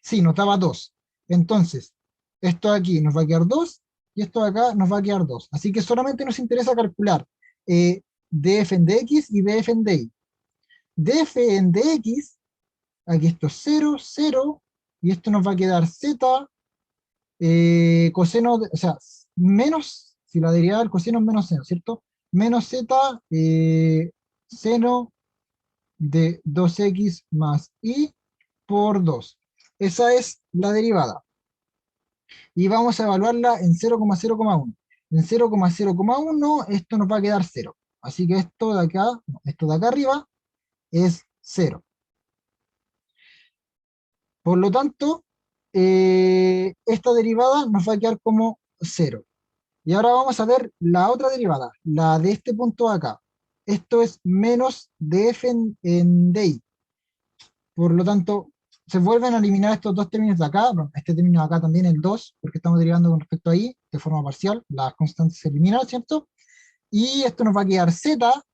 Sí, nos daba 2. Entonces, esto de aquí nos va a quedar 2 y esto de acá nos va a quedar 2. Así que solamente nos interesa calcular df en dx y df en di. Df en dx, aquí esto es 0, 0, y esto nos va a quedar z coseno, o sea, menos, si la derivada del coseno es menos seno, ¿cierto? Menos z seno de 2x más y por 2. Esa es la derivada. y vamos a evaluarla en 0,0,1. En 0,0,1 esto nos va a quedar 0. Así que esto de acá, no, esto de acá arriba es 0. Por lo tanto, esta derivada nos va a quedar como 0. Y ahora vamos a ver la otra derivada, la de este punto de acá. Esto es menos df en di. Por lo tanto, se vuelven a eliminar estos dos términos de acá. Bueno, este término de acá también, el 2, porque estamos derivando con respecto a i de forma parcial. Las constantes se eliminan, ¿cierto? Y esto nos va a quedar z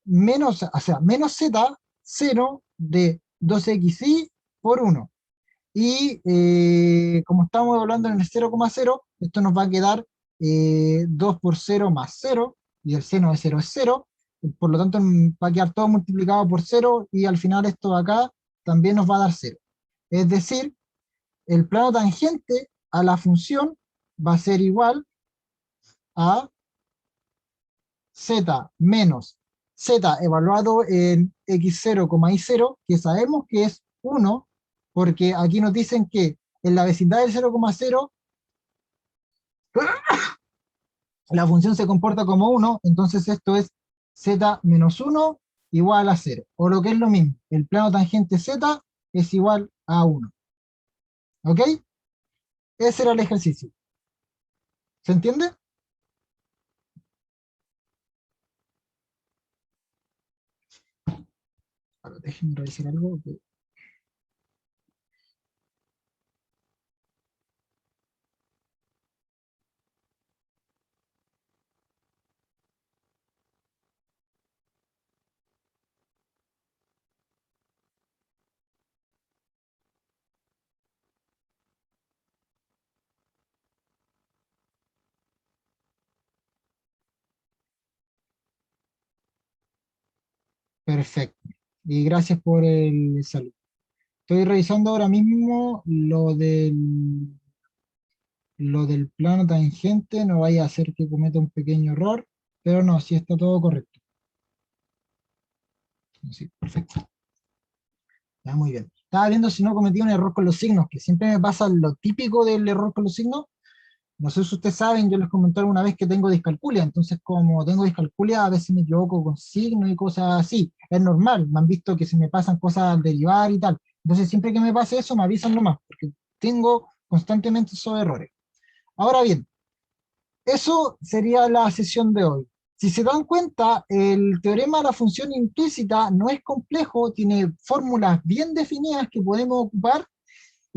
menos, o sea, menos z 0 de 2xi por 1. Y como estamos hablando en el 0,0, esto nos va a quedar 2 por 0 más 0, y el seno de 0 es 0, por lo tanto va a quedar todo multiplicado por 0, y al final esto de acá también nos va a dar 0. Es decir, el plano tangente a la función va a ser igual a z menos z evaluado en x0, y0, que sabemos que es 1, porque aquí nos dicen que en la vecindad del 0,0 la función se comporta como 1, entonces esto es z menos 1 igual a 0. O lo que es lo mismo, el plano tangente z es igual a 1. ¿Ok? Ese era el ejercicio. ¿Se entiende? Ahora, déjenme revisar algo. Perfecto. Y gracias por el saludo. Estoy revisando ahora mismo lo del plano tangente, no vaya a hacer que cometa un pequeño error, pero no, sí está todo correcto. Sí, perfecto. Ya, muy bien. Estaba viendo si no cometí un error con los signos, que siempre me pasa lo típico del error con los signos. No sé si ustedes saben, yo les comenté alguna vez que tengo discalculia, entonces como tengo discalculia a veces me equivoco con signos y cosas así. Es normal, me han visto que se me pasan cosas al derivar y tal. Entonces siempre que me pase eso me avisan nomás, porque tengo constantemente esos errores. Ahora bien, eso sería la sesión de hoy. Si se dan cuenta, el teorema de la función implícita no es complejo, tiene fórmulas bien definidas que podemos ocupar.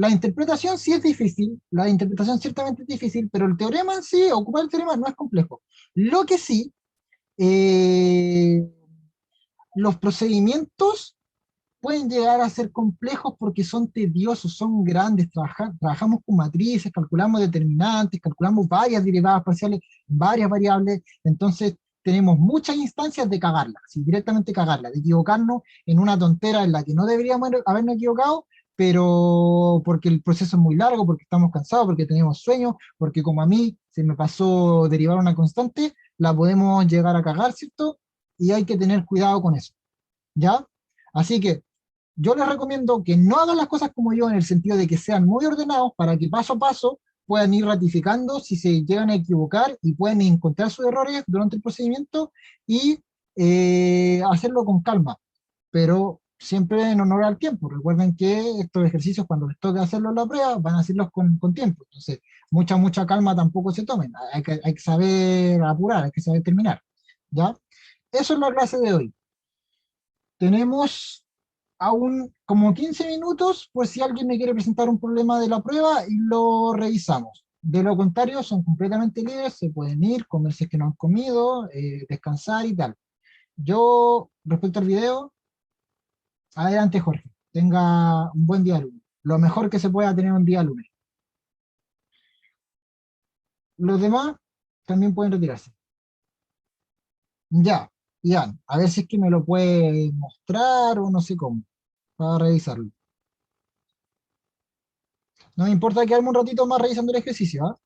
La interpretación sí es difícil, la interpretación ciertamente es difícil, pero el teorema en sí, ocupar el teorema no es complejo. Lo que sí, eh, los procedimientos pueden llegar a ser complejos porque son tediosos, son grandes, trabajamos con matrices, calculamos determinantes, calculamos varias derivadas parciales, varias variables, entonces tenemos muchas instancias de cagarla, sí, directamente cagarla, de equivocarnos en una tontera en la que no deberíamos habernos equivocado, pero porque el proceso es muy largo, porque estamos cansados, porque tenemos sueño, porque como a mí se me pasó derivar una constante, la podemos llegar a cagar, ¿cierto? Y hay que tener cuidado con eso, ¿ya? Así que yo les recomiendo que no hagan las cosas como yo en el sentido de que sean muy ordenados para que paso a paso puedan ir ratificando si se llegan a equivocar y pueden encontrar sus errores durante el procedimiento y hacerlo con calma, pero siempre en honor al tiempo. Recuerden que estos ejercicios cuando les toque hacerlos en la prueba van a hacerlos con tiempo, entonces mucha calma tampoco se tomen, hay que saber apurar, hay que saber terminar, ¿ya? Eso es la clase de hoy. Tenemos aún como 15 minutos por si alguien me quiere presentar un problema de la prueba y lo revisamos. De lo contrario, son completamente libres, se pueden ir, comer si es que no han comido, descansar y tal. Yo, respecto al video, adelante Jorge, tenga un buen día lunes. Lo mejor que se pueda tener un día lunes. Los demás también pueden retirarse. Ya, Ian, a ver si es que me lo puede mostrar o no sé cómo, para revisarlo. No me importa quedarme un ratito más revisando el ejercicio, ¿ah?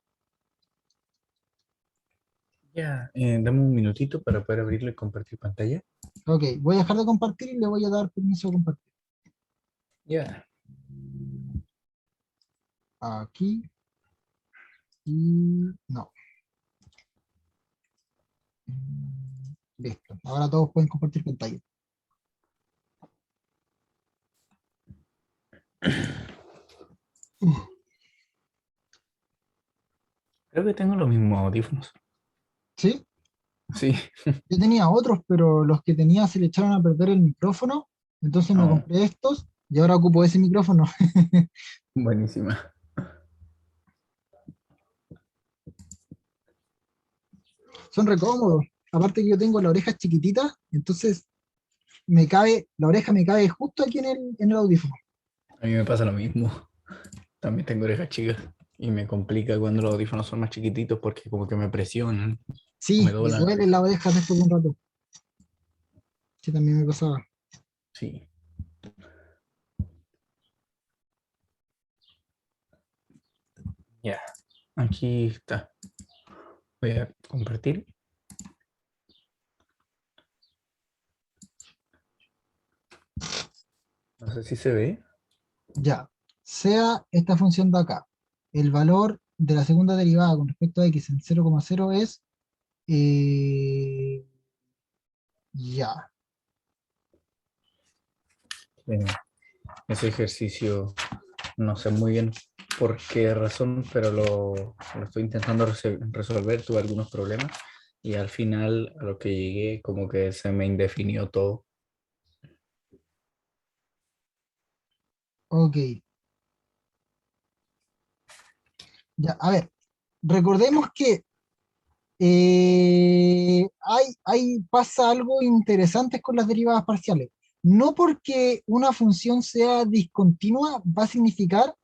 Ya, dame un minutito para poder abrirlo y compartir pantalla. Ok, voy a dejar de compartir y le voy a dar permiso de compartir. Ya. Aquí. y no. Listo. Ahora todos pueden compartir pantalla. Creo que tengo los mismos audífonos. ¿Sí? Sí. Yo tenía otros, pero los que tenía se le echaron a perder el micrófono, entonces me Oh, compré estos y ahora ocupo ese micrófono. buenísima. Son re cómodos. Aparte que yo tengo la oreja chiquitita, entonces la oreja me cabe justo aquí en el audífono. A mí me pasa lo mismo. También tengo orejas chicas y me complica cuando los audífonos son más chiquititos porque como que me presionan o me Sí, me doblan la duele oreja. la oreja después de un rato. Sí, también me pasaba. Sí. Ya. Aquí está. Voy a compartir. No sé si se ve. Ya, sea esta función de acá, el valor de la segunda derivada con respecto a x en 0,0 es, eh, ya, Eh, ese ejercicio no sé muy bien por qué razón, pero lo estoy intentando resolver. Tuve algunos problemas y al final a lo que llegué como que se me indefinió todo. ok. Ya, a ver, recordemos que pasa algo interesante con las derivadas parciales. No porque una función sea discontinua va a significar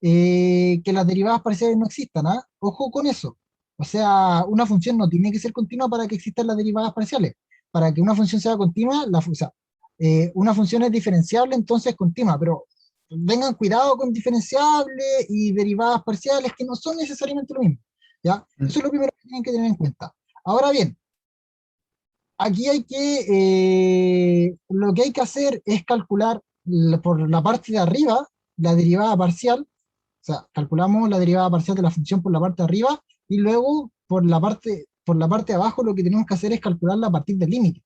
que las derivadas parciales no existan, ¿ah? Ojo con eso. O sea, una función no tiene que ser continua para que existan las derivadas parciales. Para que una función sea continua, o sea, una función es diferenciable, entonces es continua, pero tengan cuidado con diferenciables y derivadas parciales que no son necesariamente lo mismo. ¿Ya? Eso Mm. es lo primero que tienen que tener en cuenta. Ahora bien, aquí lo que hay que hacer es calcular por la parte de arriba la derivada parcial, o sea, calculamos la derivada parcial de la función por la parte de arriba y luego por la parte de abajo lo que tenemos que hacer es calcularla a partir del límite,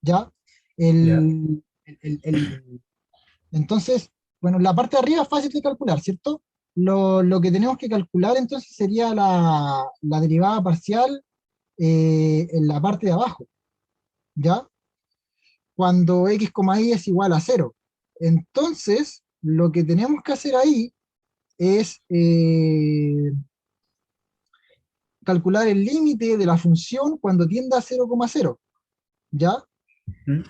¿ya? Ya, El, entonces, bueno, la parte de arriba es fácil de calcular, ¿cierto? Lo que tenemos que calcular entonces sería la derivada parcial en la parte de abajo, ¿ya? Cuando x, y es igual a cero. Entonces, lo que tenemos que hacer ahí es calcular el límite de la función cuando tienda a 0,0, ¿ya? mm,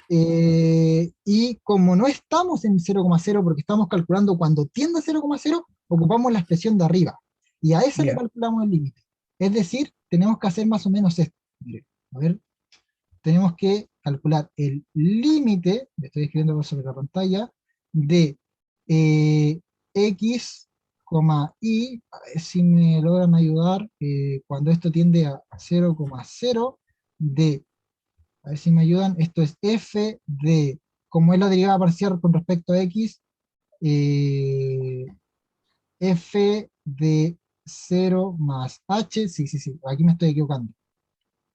Y como no estamos en 0,0 porque estamos calculando cuando tiende a 0,0, ocupamos la expresión de arriba. Y a esa le ya. calculamos el límite. Es decir, tenemos que hacer más o menos esto. Mire, a ver, tenemos que calcular el límite, le estoy escribiendo sobre la pantalla, de x, y, a ver si me logran ayudar, cuando esto tiende a 0,0, de, a ver si me ayudan, esto es f de, como es la derivada parcial con respecto a x, eh, f de 0 más h, sí, sí, sí, aquí me estoy equivocando.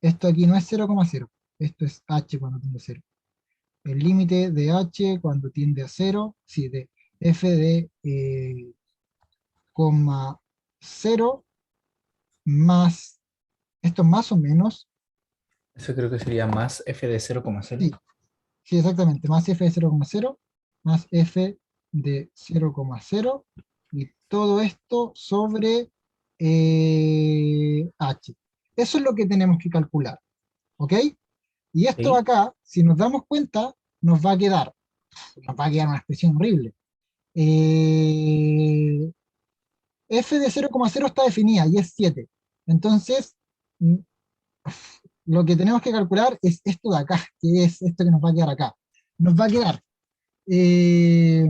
Esto aquí no es 0,0, esto es h cuando tiende a 0. El límite de h cuando tiende a 0, sí, de f de coma 0 más, esto más o menos, Eso creo que sería más f de 0,0. sí, sí, exactamente, más f de 0,0 más f de 0,0 y todo esto sobre h. Eso es lo que tenemos que calcular, ¿ok? Y esto ¿Sí? acá, si nos damos cuenta, nos va a quedar una expresión horrible. Eh, f de 0,0 está definida y es 7. Entonces, mm, lo que tenemos que calcular es esto de acá, que es esto que nos va a quedar acá. Nos va a quedar eh,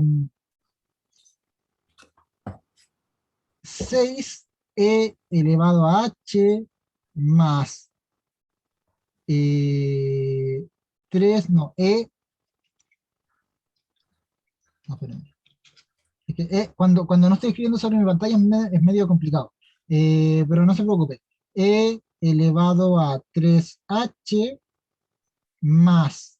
6e elevado a h más 3, no, no, espérame. Es que cuando no estoy escribiendo sobre mi pantalla es medio complicado. pero no se preocupe. E elevado a 3h más,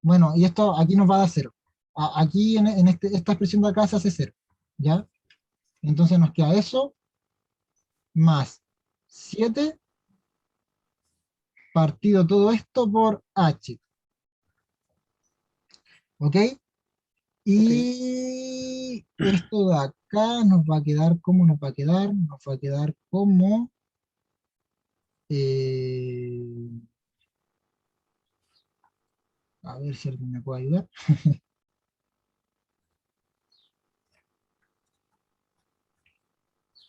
bueno, y esto aquí nos va a dar cero. Aquí en esta expresión de acá se hace cero, ¿ya? Entonces nos queda eso más 7 partido todo esto por h, ¿ok? Ok. Y esto de acá nos va a quedar, ¿cómo nos va a quedar? Nos va a quedar como, eh, a ver si alguien me puede ayudar.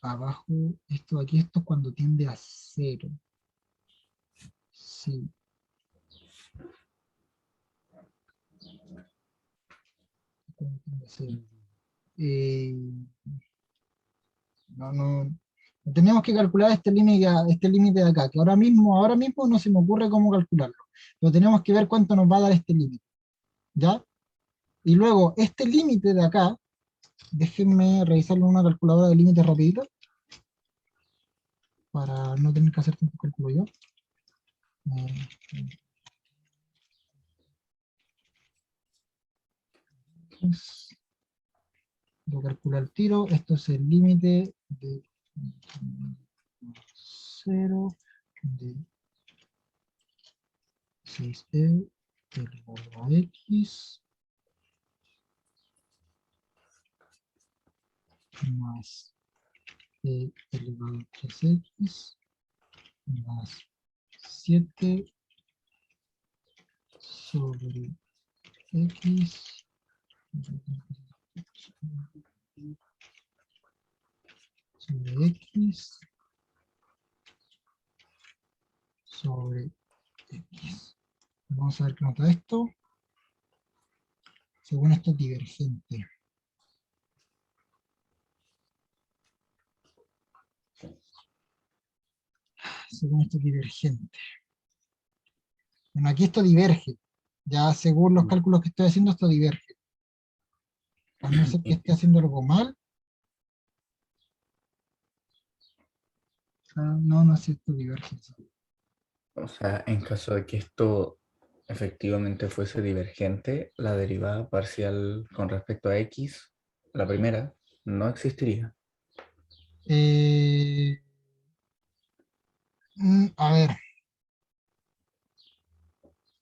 Abajo, esto de aquí, esto es cuando tiende a cero. Sí, cuando tiende a cero. Eh, no tenemos que calcular este límite de acá, que ahora mismo no se me ocurre cómo calcularlo, pero tenemos que ver cuánto nos va a dar este límite, ¿ya? Y luego, este límite de acá, déjenme revisarlo en una calculadora de límites rapidito, para no tener que hacer tanto cálculo yo. Lo calculo al tiro, esto es el límite de 0 de 6e elevado a x más e elevado a 3x más 7 sobre x sobre x sobre x. Vamos a ver qué nota esto. Según esto es divergente. Según esto es divergente. Bueno, aquí esto diverge. Ya según los cálculos que estoy haciendo, esto diverge. A no ser que esté haciendo algo mal. No, no es esto divergencia. O sea, en caso de que esto efectivamente fuese divergente, la derivada parcial con respecto a x, la primera, no existiría. Eh, a ver,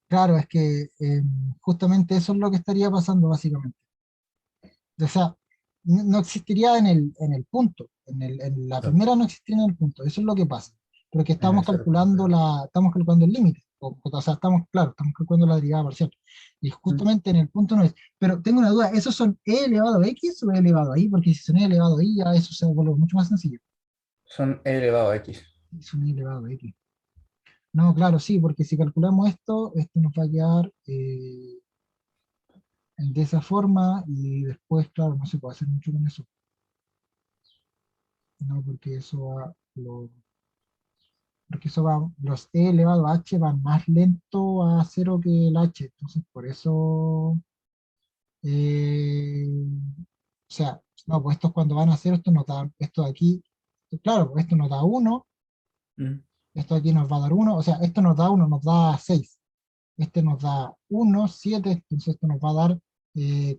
claro, es que justamente eso es lo que estaría pasando básicamente. O sea, no existiría en el punto. En la Claro. primera no existiría en el punto. Eso es lo que pasa. Porque En el cero punto. estamos calculando el límite. O sea, estamos calculando la derivada parcial. Y Mm. justamente en el punto no es. Pero tengo una duda, ¿esos son e elevado a x o e elevado a y? Porque si son e elevado a y, ya eso se vuelve mucho más sencillo. Son e elevado a x. Son e elevado a x. No, claro, sí, porque si calculamos esto nos va a quedar de esa forma y después, claro, no se puede hacer mucho con eso. No, porque eso va, los e elevado a h van más lento a cero que el h, entonces por eso, o sea, no, pues estos cuando van a cero, esto de aquí, claro, pues esto nos da 1, Mm. esto de aquí nos va a dar 1, o sea, esto nos da 1, nos da 6, este nos da 1, 7, entonces esto nos va a dar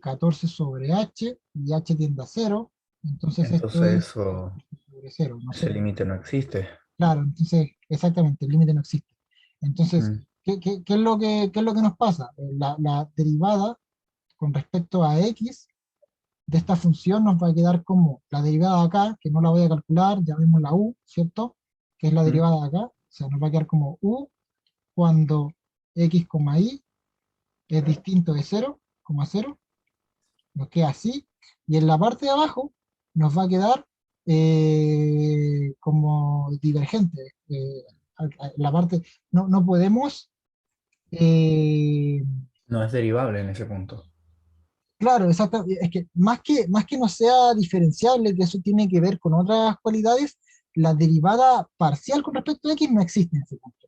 14 sobre h, y h tiende a cero, entonces esto Entonces es eso, sobre cero, no ese sé. límite no existe. Claro, entonces, exactamente, el límite no existe. Entonces, Mm. ¿qué es lo que nos pasa? La derivada con respecto a x de esta función nos va a quedar como la derivada de acá, que no la voy a calcular, ya vimos la u, ¿cierto? Que es la Mm. derivada de acá, o sea, nos va a quedar como u cuando x, y es distinto de 0,0, nos queda así, y en la parte de abajo nos va a quedar como divergente. La parte, no podemos, eh, No es derivable en ese punto. claro, exacto, es que más que no sea diferenciable, que eso tiene que ver con otras cualidades, la derivada parcial con respecto a x no existe en ese punto,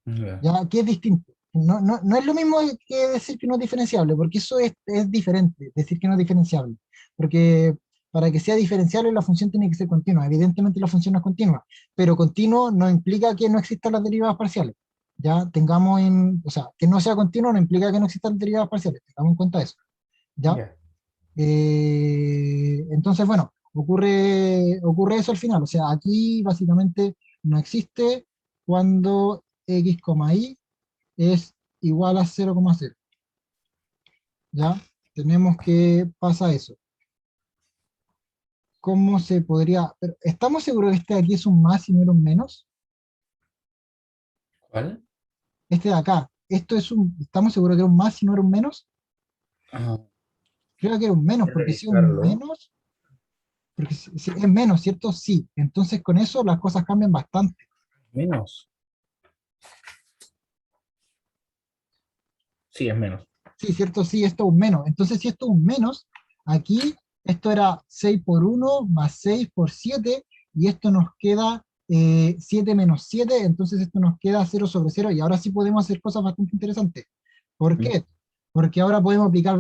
Ya. ya que es distinto. No es lo mismo que decir que no es diferenciable, porque eso es diferente, decir que no es diferenciable. Porque para que sea diferenciable la función tiene que ser continua. Evidentemente la función no es continua, pero continuo no implica que no existan las derivadas parciales. Ya tengamos o sea, que no sea continuo no implica que no existan derivadas parciales, tengamos en cuenta eso. ¿Ya? Ya. Entonces, bueno, ocurre eso al final. O sea, aquí básicamente no existe cuando x, y es igual a 0,0. ¿Ya? Tenemos que pasa eso. ¿Cómo se podría...? Pero, ¿estamos seguros que este de aquí es un más y no era un menos? ¿Cuál? Este de acá, esto es un... ¿Estamos seguros que era un más y no era un menos? Ah, Creo que era un menos, voy a porque si es un revisarlo. menos, porque si es menos, ¿cierto? Sí. Entonces con eso las cosas cambian bastante. Menos. Sí, es menos. Sí, ¿cierto? Sí, esto es un menos. Entonces si esto es un menos, aquí esto era 6 por 1 más 6 por 7, y esto nos queda 7 menos 7, entonces esto nos queda 0/0, y ahora sí podemos hacer cosas bastante interesantes. ¿Por Mm. qué? Porque ahora podemos aplicar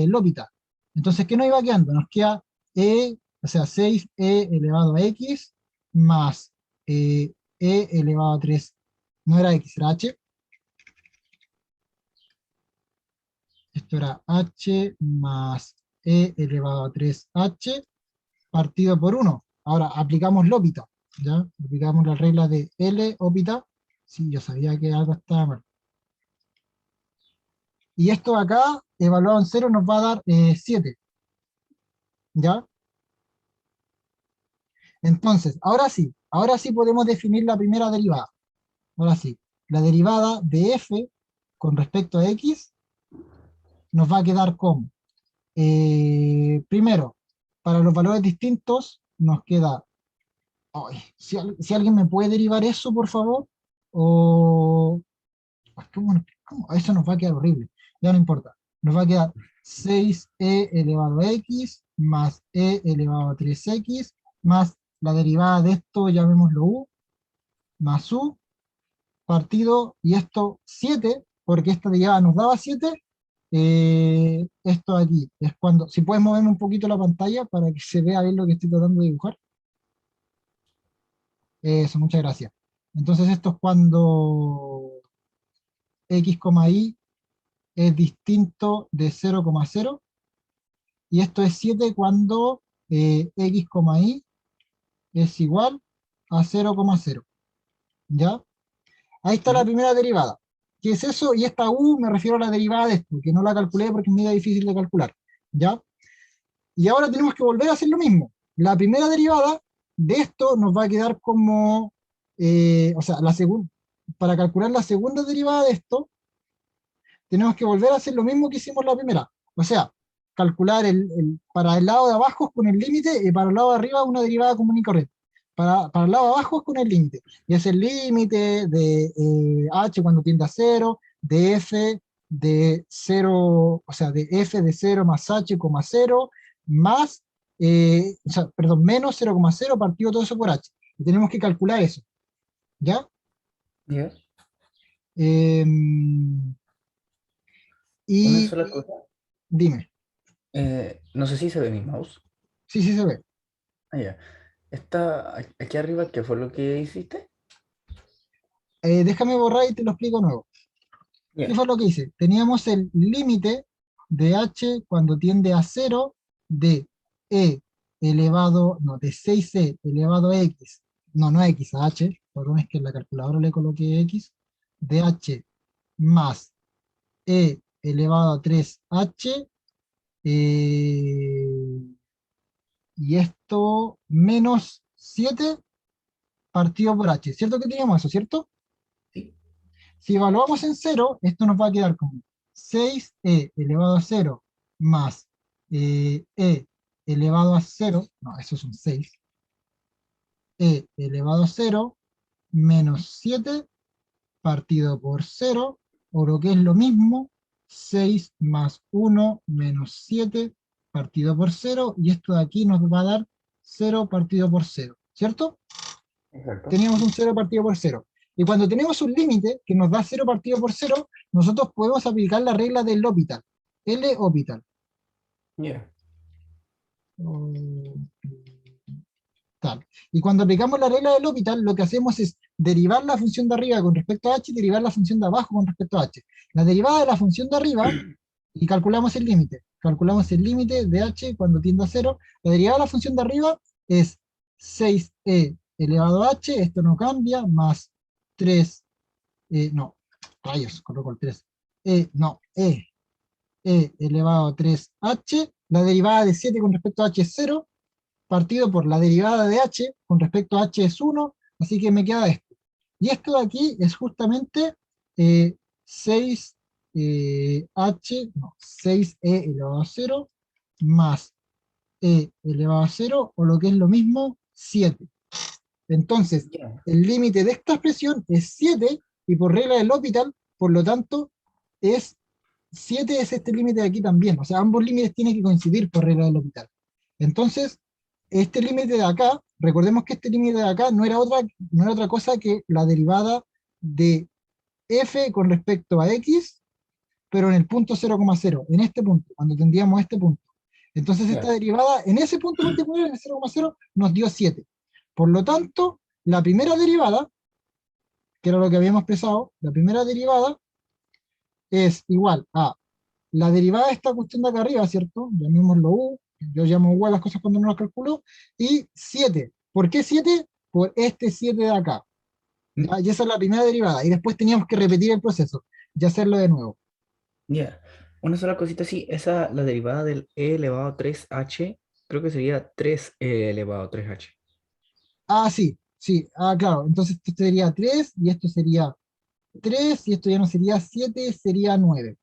L'Hopital. Entonces, ¿qué nos iba quedando? Nos queda o sea, 6e elevado a x más elevado a 3, no era x, era h. Esto era h más elevado a 3h partido por 1. Ahora aplicamos L'Hopital, ¿ya? Aplicamos la regla de L'Hopital. Sí, yo sabía que algo estaba mal. Y esto acá, evaluado en 0, nos va a dar 7, ¿ya? Entonces, ahora sí podemos definir la primera derivada. Ahora sí, la derivada de f con respecto a x nos va a quedar como, primero, para los valores distintos nos queda, ay, si alguien me puede derivar eso, por favor, o, ¿cómo? Eso nos va a quedar horrible, ya no importa, nos va a quedar 6e elevado a x más e elevado a 3x más la derivada de esto, llamémoslo u, más u, partido, y esto 7, porque esta derivada nos daba 7, esto aquí es cuando, si puedes moverme un poquito la pantalla para que se vea bien lo que estoy tratando de dibujar. Eso, muchas gracias. Entonces esto es cuando x, y es distinto de 0,0, y esto es 7 cuando x, y es igual a 0,0. ¿Ya? Ahí está la Mm. primera derivada. ¿Qué es eso? Y esta u me refiero a la derivada de esto, que no la calculé porque es medio difícil de calcular. ¿Ya? Y ahora tenemos que volver a hacer lo mismo. La primera derivada de esto nos va a quedar como, o sea, para calcular la segunda derivada de esto, tenemos que volver a hacer lo mismo que hicimos la primera. O sea, calcular para el lado de abajo es con el límite y para el lado de arriba una derivada común y corriente. Para el lado de abajo es con el límite. Y es el límite de h cuando tiende a 0, de f de 0, o sea, de f de 0 más h, 0, más, o sea, perdón, menos 0,0 partido todo eso por h. Y tenemos que calcular eso. ¿Ya? Ya. Em, Una y sola cosa. dime, No sé si se ve mi mouse. sí, sí se ve. Ah, ya. Está aquí arriba, ¿qué fue lo que hiciste? Déjame borrar y te lo explico de nuevo. ¿Qué Ya. fue lo que hice? Teníamos el límite de h cuando tiende a 0 de de 6e elevado a x, no a x, a h, perdón, es que en la calculadora le coloqué x, de h más e elevado a 3h, y esto menos 7 partido por h. ¿Cierto que teníamos eso, cierto? Sí. Si evaluamos en 0, esto nos va a quedar como 6e elevado a 0 más e elevado a 0, no, eso es un 6, e elevado a 0 menos 7 partido por 0, o lo que es lo mismo, 6 más 1 menos 7 partido por 0, y esto de aquí nos va a dar 0 partido por 0, ¿cierto? Exacto. Teníamos un 0 partido por 0. Y cuando tenemos un límite que nos da 0 partido por 0, nosotros podemos aplicar la regla del L'Hopital. L'Hopital. Ya. Tal. Y cuando aplicamos la regla del L'Hopital, lo que hacemos es derivar la función de arriba con respecto a h y derivar la función de abajo con respecto a h. La derivada de la función de arriba, y calculamos el límite. Calculamos el límite de h cuando tiende a 0. La derivada de la función de arriba es 6e elevado a h, esto no cambia, más 3, no, rayos, coloco el 3. E elevado a 3h, la derivada de 7 con respecto a h es 0, partido por la derivada de h con respecto a h es 1, así que me queda esto. Y esto de aquí es justamente 6 no, 6e elevado a 0 más e elevado a 0, o lo que es lo mismo, 7. Entonces, Ya. el límite de esta expresión es 7, y por regla del L'Hopital, por lo tanto, es 7 es este límite de aquí también. O sea, ambos límites tienen que coincidir por regla del L'Hopital. Entonces, este límite de acá, recordemos que este límite de acá no era otra cosa que la derivada de f con respecto a x, pero en el punto 0,0, en este punto, cuando tendríamos este punto. Entonces esta Claro. derivada en ese punto particular, en el 0,0, nos dio 7. Por lo tanto, la primera derivada, que era lo que habíamos expresado, la primera derivada es igual a la derivada de esta cuestión de acá arriba, ¿cierto? Llamémoslo u, yo llamo u a las cosas cuando no las calculo, y 7. ¿Por qué 7? Por este 7 de acá. ¿Ya? Y esa es la primera derivada, y después teníamos que repetir el proceso y hacerlo de nuevo. Ya. Una sola cosita así, esa, la derivada del e elevado a 3h, creo que sería 3e elevado a 3h. Ah, sí, sí, claro, entonces esto sería 3, y esto sería 3, y esto ya no sería 7, sería 9.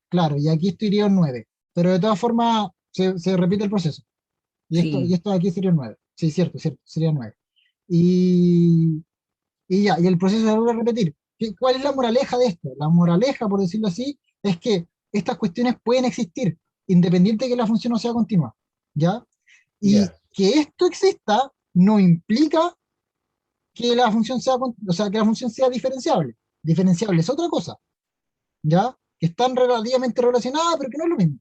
Claro, y aquí esto iría un 9. Pero de todas formas, se repite el proceso. Y Sí, esto de aquí sería un 9. Sí, cierto, cierto, sería 9. Y, y ya, y el proceso se vuelve a repetir. ¿Cuál es la moraleja de esto? La moraleja, por decirlo así, es que estas cuestiones pueden existir, independiente de que la función no sea continua. ¿Ya? Y ya. que esto exista no implica que la función sea, o sea, que la función sea diferenciable. Diferenciable es otra cosa, ¿ya? Que están relativamente relacionadas, pero que no es lo mismo.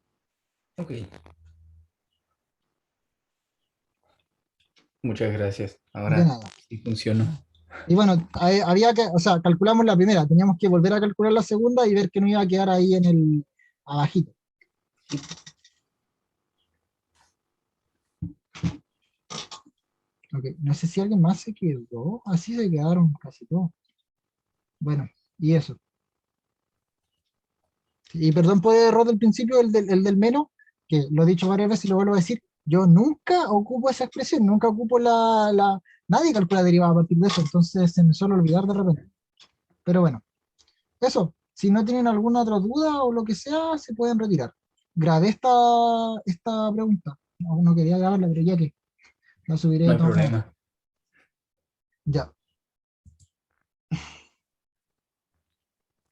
Ok. Muchas gracias. De Ahora nada. sí funcionó. Y bueno, había que, o sea, calculamos la primera, teníamos que volver a calcular la segunda y ver que no iba a quedar ahí en el abajito. Ok, no sé si alguien más se quedó, así se quedaron casi todos. Bueno, y eso. Y perdón por el error del principio, el del menos, que lo he dicho varias veces y lo vuelvo a decir, yo nunca ocupo esa expresión, nunca ocupo nadie calcula derivada a partir de eso, entonces se me suele olvidar de repente. Pero bueno, eso, si no tienen alguna otra duda o lo que sea, se pueden retirar. Grabé esta pregunta, no quería grabarla, pero ya que la subiré No de hay todas maneras. problema. Ya,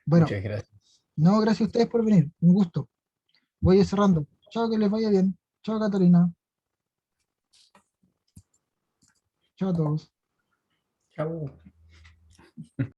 bueno, Muchas gracias. no, gracias a ustedes por venir, un gusto. Voy cerrando. Chao, que les vaya bien. Chao, Catalina. Chao a todos. Chao.